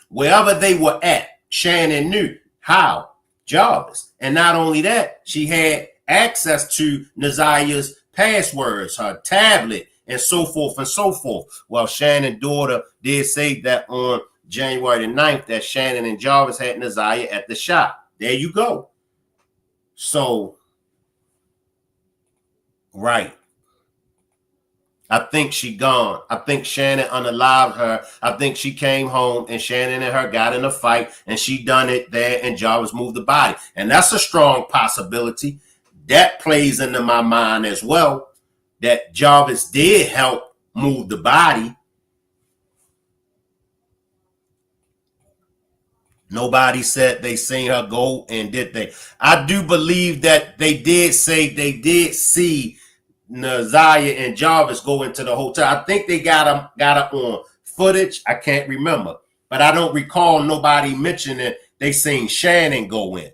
wherever they were at. Shannon knew. How? Jarvis. And not only that, she had access to Naziah's passwords, her tablet, and so forth and so forth. Well, Shannon's daughter did say that on January the 9th that Shannon and Jarvis had Naziah at the shop. There you go. So, right. I think she gone. I think Shannon unalived her. I think she came home and Shannon and her got in a fight and she done it there and Jarvis moved the body. And that's a strong possibility. That plays into my mind as well, that Jarvis did help move the body. Nobody said they seen her go and did they. I do believe that they did say they did see Naziah and Jarvis go into the hotel. I think they got it on footage. I can't remember, but I don't recall nobody mentioning they seen Shannon go in.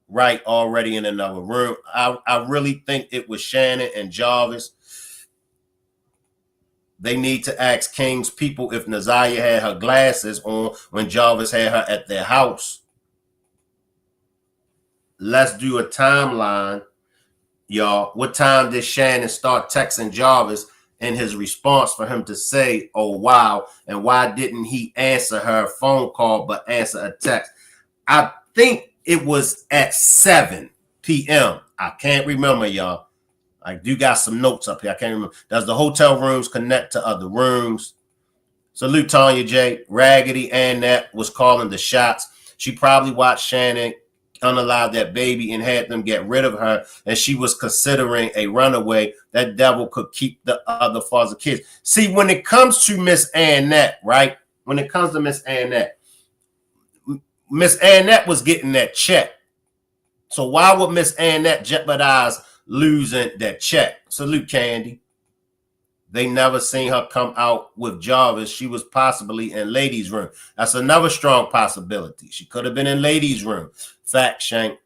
Right, already in another room. I really think it was Shannon and Jarvis. They need to ask King's people if Naziah had her glasses on when Jarvis had her at their house. Let's do a timeline, y'all. What time did Shannon start texting Jarvis in his response for him to say, oh, wow, and why didn't he answer her phone call but answer a text? I think it was at 7 p.m. I can't remember, y'all. I do got some notes up here. I can't remember. Does the hotel rooms connect to other rooms? Salute Tanya J. Raggedy Annette was calling the shots. She probably watched Shannon unalive that baby and had them get rid of her, and she was considering a runaway. That devil could keep the other foster kids. See, when it comes to Miss Annette, right? When it comes to Miss Annette was getting that check. So why would Miss Annette jeopardize losing that check? Salute, Candy. They never seen her come out with Jarvis. She was possibly in ladies' room. That's another strong possibility. She could have been in ladies' room. Fact, Shank.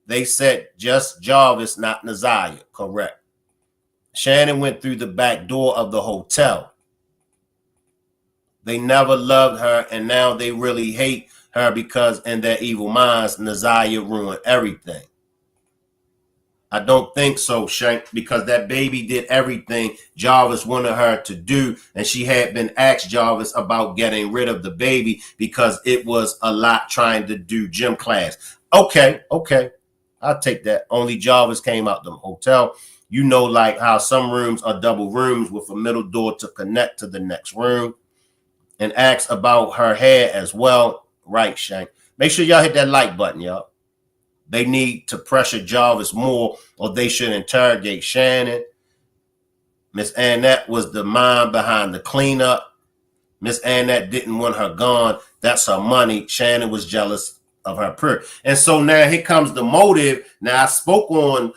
They said just Jarvis, not Naziah. Correct. Shannon went through the back door of the hotel. They never loved her, and now they really hate her because in their evil minds, Naziah ruined everything. I don't think so, Shank, because that baby did everything Jarvis wanted her to do, and she had been asked Jarvis about getting rid of the baby because it was a lot trying to do gym class. Okay, I'll take that. Only Jarvis came out the hotel. You know, like how some rooms are double rooms with a middle door to connect to the next room. And asked about her hair as well. Right, Shank. Make sure y'all hit that like button, y'all. They need to pressure Jarvis more, or they should interrogate Shannon. Miss Annette was the mind behind the cleanup. Miss Annette didn't want her gone. That's her money. Shannon was jealous of her prayer. And so now here comes the motive. Now I spoke on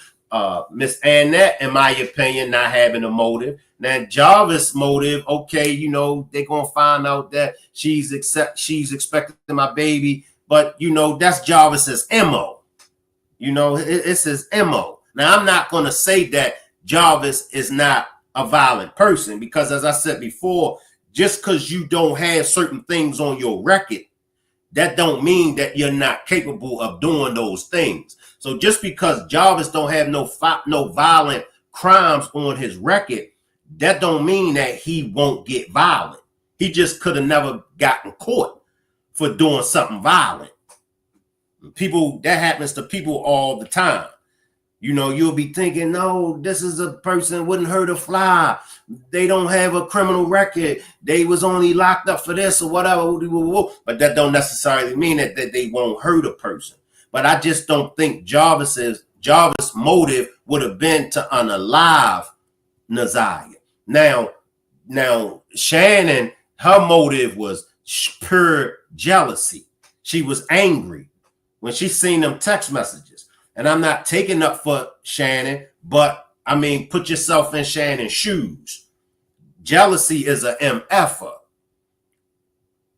Miss Annette, in my opinion, not having a motive. Now Jarvis' motive, okay, you know, they're gonna find out that she's expecting my baby, but you know, that's Jarvis's MO. You know, it's his MO. Now, I'm not going to say that Jarvis is not a violent person because, as I said before, just because you don't have certain things on your record, that don't mean that you're not capable of doing those things. So just because Jarvis don't have no violent crimes on his record, that don't mean that he won't get violent. He just could have never gotten caught for doing something violent. People, that happens to people all the time. You know, you'll be thinking, no, this is a person wouldn't hurt a fly. They don't have a criminal record. They was only locked up for this or whatever. But that don't necessarily mean that they won't hurt a person. But I just don't think Jarvis' motive would have been to unalive Naziah. Now Shannon, her motive was pure jealousy. She was angry when she seen them text messages. And I'm not taking up for Shannon, but I mean, put yourself in Shannon's shoes. Jealousy is a MFer.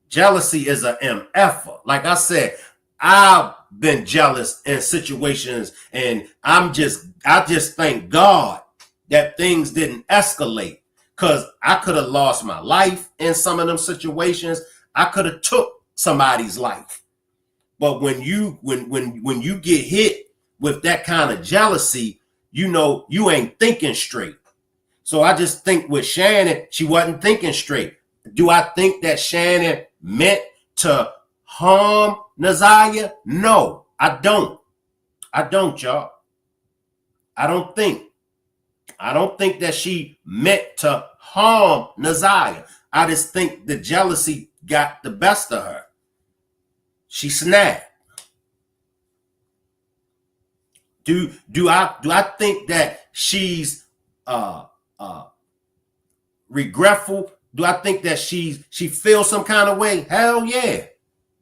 Jealousy is a MFer. Like I said, I've been jealous in situations, and I just thank God that things didn't escalate, because I could have lost my life in some of them situations. I could have took somebody's life. But when you get hit with that kind of jealousy, you know you ain't thinking straight. So I just think with Shannon, she wasn't thinking straight. Do I think that Shannon meant to harm Naziah? No, I don't. I don't, y'all. I don't think that she meant to harm Naziah. I just think the jealousy got the best of her. She snapped. Do I think that she's regretful? Do I think that she feels some kind of way? Hell yeah.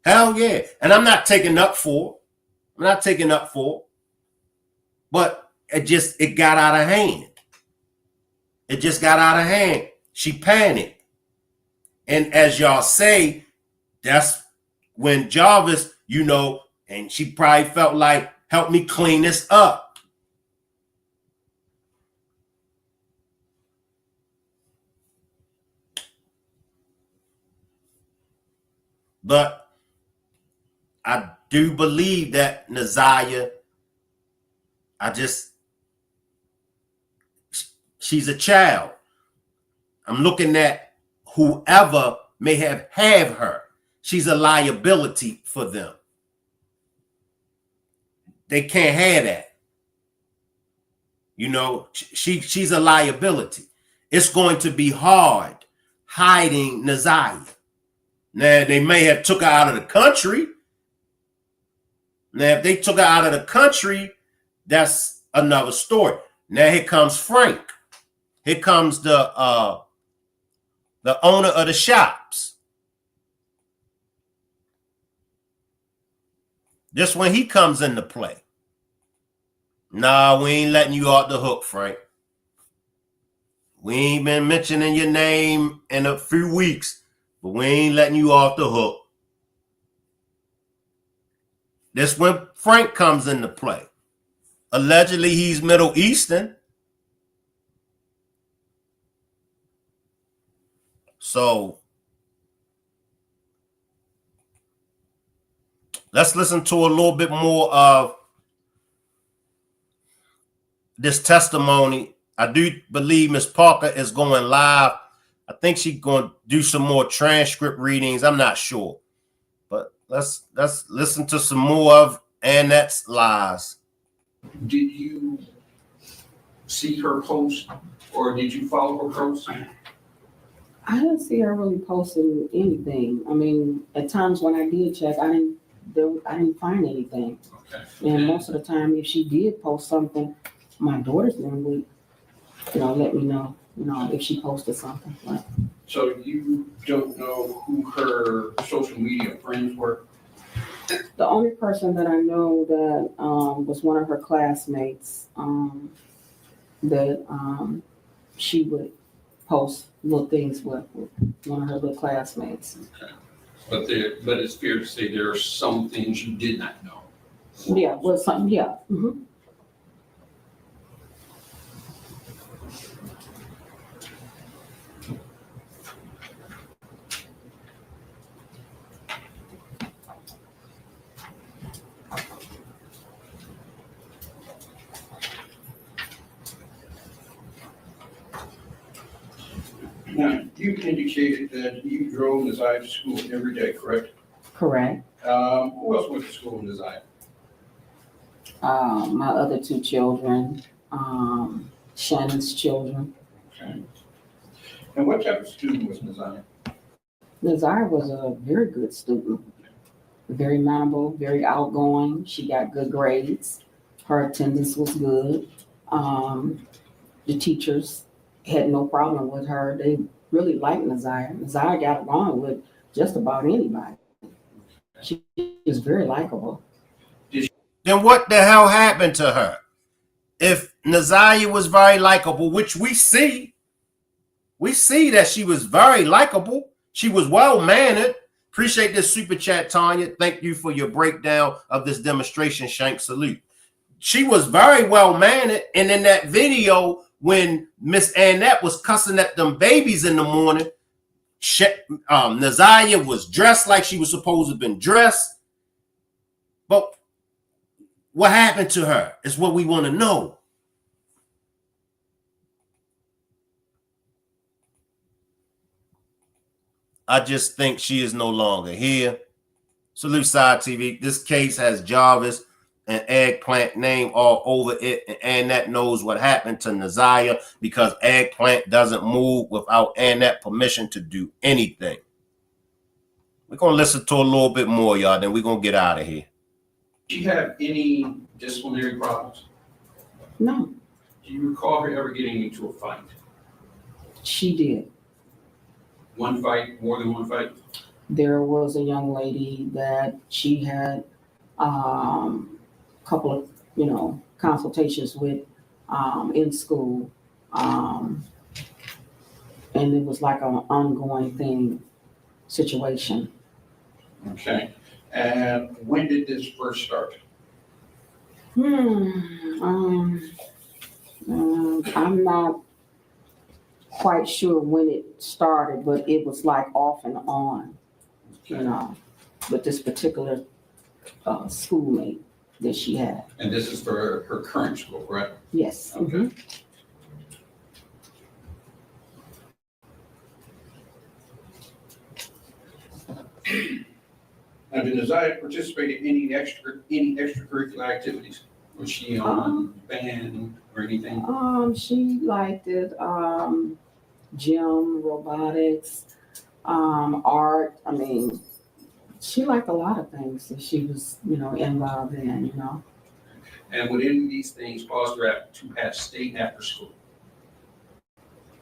Hell yeah. And I'm not taking up for it. I'm not taking up for it. But it got out of hand. It just got out of hand. She panicked. And as y'all say, that's when Jarvis, you know, and she probably felt like, help me clean this up. But I do believe that Naziah, she's a child. I'm looking at whoever may have her. She's a liability for them. They can't have that. You know, she's a liability. It's going to be hard hiding Naziah. Now, they may have took her out of the country. Now, if they took her out of the country, that's another story. Now, here comes Frank. Here comes the owner of the shops. Just when he comes into play. Nah, we ain't letting you off the hook, Frank. We ain't been mentioning your name in a few weeks, but we ain't letting you off the hook. That's when Frank comes into play. Allegedly, he's Middle Eastern. So let's listen to a little bit more of this testimony. I do believe Miss Parker is going live. I think she's going to do some more transcript readings. I'm not sure. But let's listen to some more of Annette's lies. Did you see her post, or did you follow her post? I didn't see her really posting anything. I mean, at times when I did check, I didn't find anything. Okay. And most of the time, if she did post something, my daughters then would, let me know, if she posted something. Right? So you don't know who her social media friends were? The only person that I know that was one of her classmates that she would post little things with one of her little classmates. Okay. But it's fair to say there are some things you did not know. Yeah, well, something, yeah. Mm-hmm. Now, you indicated that you drove Naziah to school every day, correct? Correct. Who else went to school in Naziah? My other two children, Shannon's children. Okay. And what type of student was Naziah? Naziah was a very good student, very mannerable, very outgoing. She got good grades. Her attendance was good. The teachers had no problem with her. They really liked Naziah. Naziah got along with just about anybody. She was very likable. Then what the hell happened to her? If Naziah was very likable, which we see that she was very likable. She was well-mannered. Appreciate this super chat, Tanya. Thank you for your breakdown of this demonstration, Shank. Salute. She was very well-mannered. And in that video, when Miss Annette was cussing at them babies in the morning, Naziah was dressed like she was supposed to have been dressed. But what happened to her is what we want to know. I just think she is no longer here. Salute Side TV. This case has Jarvis and Eggplant name all over it, and Annette knows what happened to Naziah because Eggplant doesn't move without Annette permission to do anything. We're going to listen to a little bit more, y'all, then we're going to get out of here. Did she have any disciplinary problems? No, Do you recall her ever getting into a fight? she did. one fight, more than one fight? There was a young lady that she had couple of, consultations with in school. And it was like an ongoing situation. Okay. And when did this first start? I'm not quite sure when it started, but it was like off and on, with this particular schoolmate that she had. And this is for her current school, correct? Yes. Okay. Now, did Naziah participate in any extracurricular activities? Was she on band or anything? She liked it, gym, robotics, art. I mean, she liked a lot of things that she was, involved in, And would any of these things cause her to have stayed after school?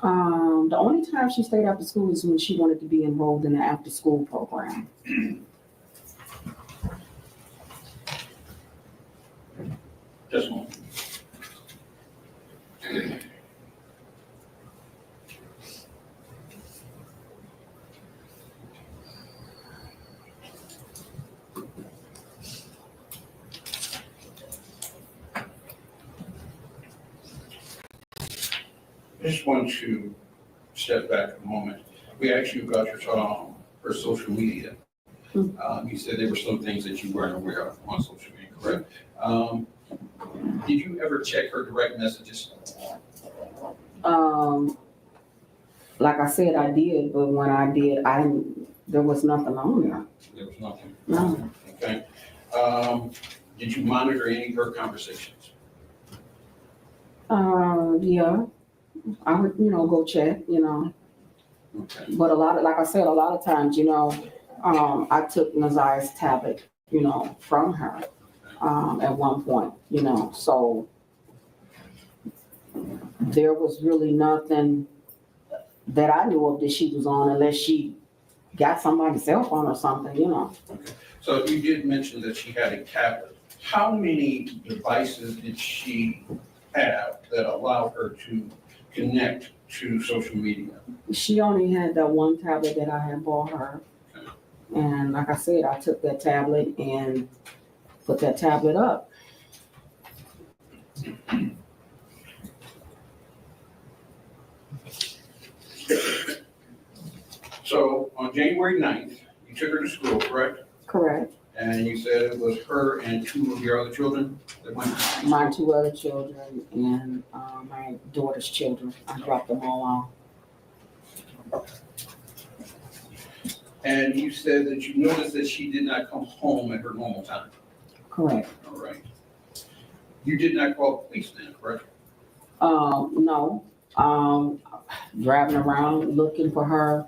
The only time she stayed after school is when she wanted to be enrolled in the after school program. Just a moment. I just want to step back a moment. We asked you about her social media. You said there were some things that you weren't aware of on social media, correct? Did you ever check her direct messages? Like I said, I did, but when I did, there was nothing on there. There was nothing. No. Okay. Did you monitor any of her conversations? Yeah, I would, go check, Okay. but like I said, a lot of times, I took Naziah's tablet, from her, at one point, so there was really nothing that I knew of that she was on unless she got somebody's cell phone or something, Okay. So you did mention that she had a tablet. How many devices did she have that allowed her to connect to social media? She only had that one tablet that I had bought her. And like I said, I took that tablet and put that tablet up. So on January 9th, you took her to school, correct? Correct. And you said it was her and two of your other children that went to school? My two other children and my daughter's children. I dropped them all off. And you said that you noticed that she did not come home at her normal time. Correct. All right. You did not call the police then, correct? No. Driving around looking for her.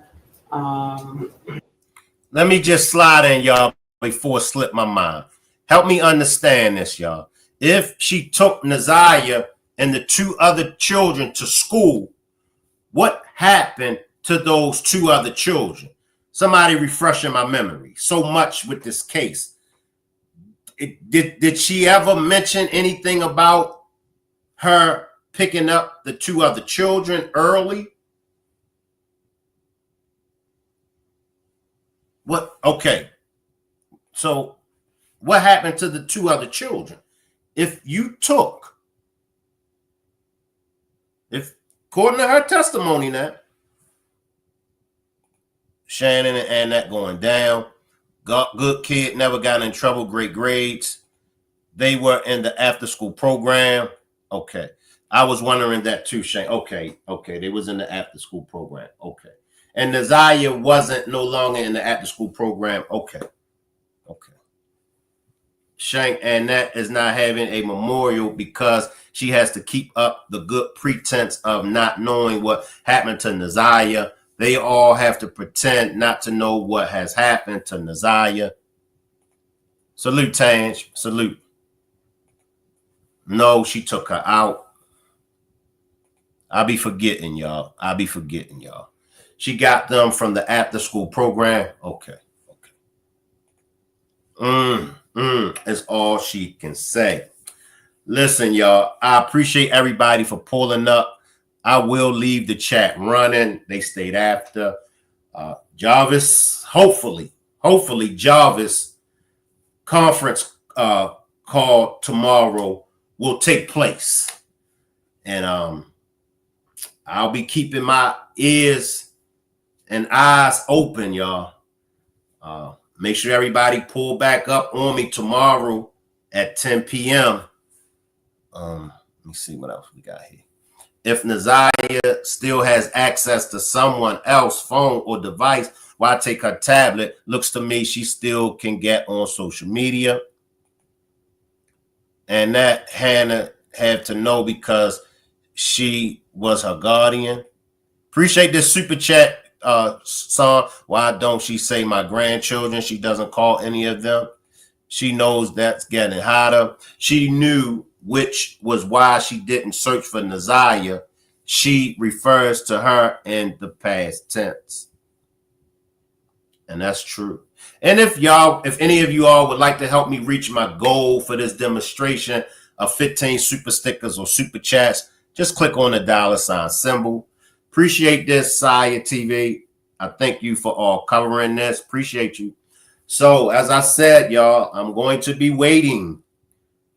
Let me just slide in, y'all, before it slip my mind. Help me understand this, y'all. If she took Naziah and the two other children to school, what happened to those two other children? Somebody refreshing my memory. So much with this case. Did she ever mention anything about her picking up the two other children early? What? Okay. So what happened to the two other children? If according to her testimony now, Shannon and Annette going down, good kid, never got in trouble, great grades. They were in the after school program. Okay. I was wondering that too, Shane. Okay. They was in the after school program. Okay. And Naziah wasn't no longer in the after school program. Okay. Shank and that is not having a memorial because she has to keep up the good pretense of not knowing what happened to Naziah. They all have to pretend not to know what has happened to Naziah. Salute, Tange. Salute. No, she took her out. I'll be forgetting, y'all. She got them from the after school program. Okay. Is all she can say. Listen, y'all, I appreciate everybody for pulling up. I will leave the chat running. They stayed after. Jarvis, hopefully Jarvis conference call tomorrow will take place. And I'll be keeping my ears and eyes open, y'all. Make sure everybody pull back up on me tomorrow at 10 p.m. Let me see what else we got here. If Naziah still has access to someone else's phone or device while I take her tablet, looks to me she still can get on social media. And that Hannah had to know because she was her guardian. Appreciate this super chat, son. Why don't she say my grandchildren? She doesn't call any of them. She knows that's getting hotter. She knew, which was why she didn't search for Naziah. She refers to her in the past tense. And that's true. And if any of you all would like to help me reach my goal for this demonstration of 15 super stickers or super chats, just click on the $ symbol. Appreciate this, Naziah TV. I thank you for all covering this. Appreciate you. So, as I said, y'all, I'm going to be waiting.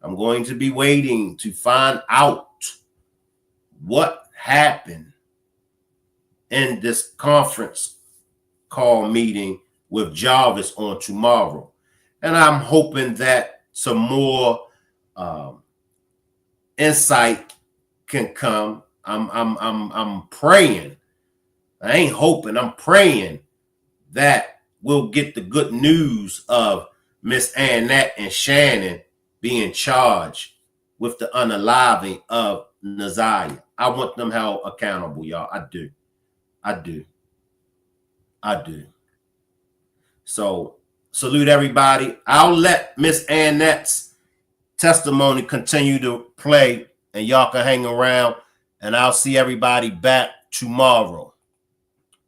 To find out what happened in this conference call meeting with Jarvis on tomorrow. And I'm hoping that some more insight can come. I'm praying. I ain't hoping, I'm praying that we'll get the good news of Miss Annette and Shannon being charged with the unaliving of Naziah. I want them held accountable, y'all. I do. So salute everybody. I'll let Miss Annette's testimony continue to play and y'all can hang around and I'll see everybody back tomorrow.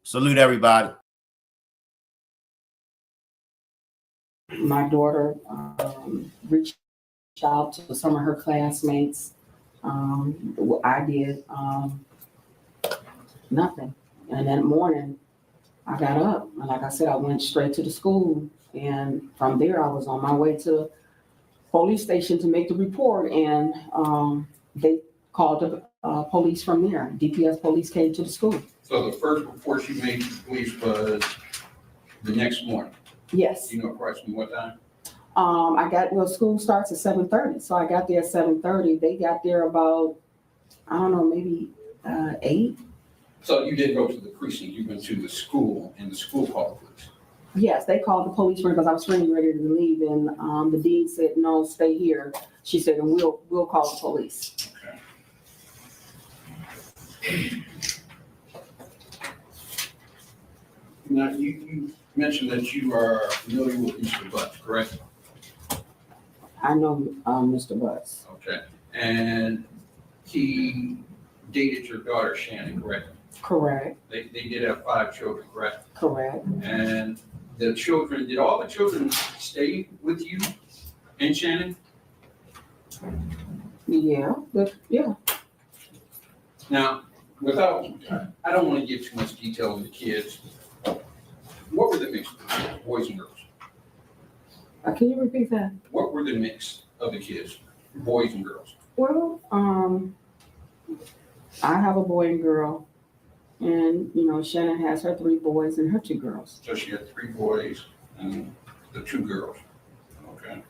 Salute everybody. My daughter reached out to some of her classmates. I did nothing. And that morning, I got up. And like I said, I went straight to the school. And from there, I was on my way to the police station to make the report. And they called the police from there. DPS police came to the school. So the first report you made to the police was the next morning? Yes. Do you know approximately what time? School starts at 7:30. So I got there at 7:30. They got there about, I don't know, maybe 8. So you did go to the precinct, you went to the school, and the school called the police? Yes, they called the police because I was getting ready to leave, and the dean said, "No, stay here." She said, "And we'll call the police." Okay. Now, you mentioned that you are familiar with Mr. Butts, correct? I know Mr. Butts. Okay. And he dated your daughter, Shannon, correct? Correct. They did have 5 children, correct? Correct. And did all the children stay with you and Shannon? Yeah. Yeah. Now, I don't want to give too much detail on the kids. What were the mix, boys and girls? Can you repeat that? What were the mix of the kids, boys and girls? Well, I have a boy and girl, and Shannon has her 3 boys and her 2 girls. So she had 3 boys and the 2 girls. Okay.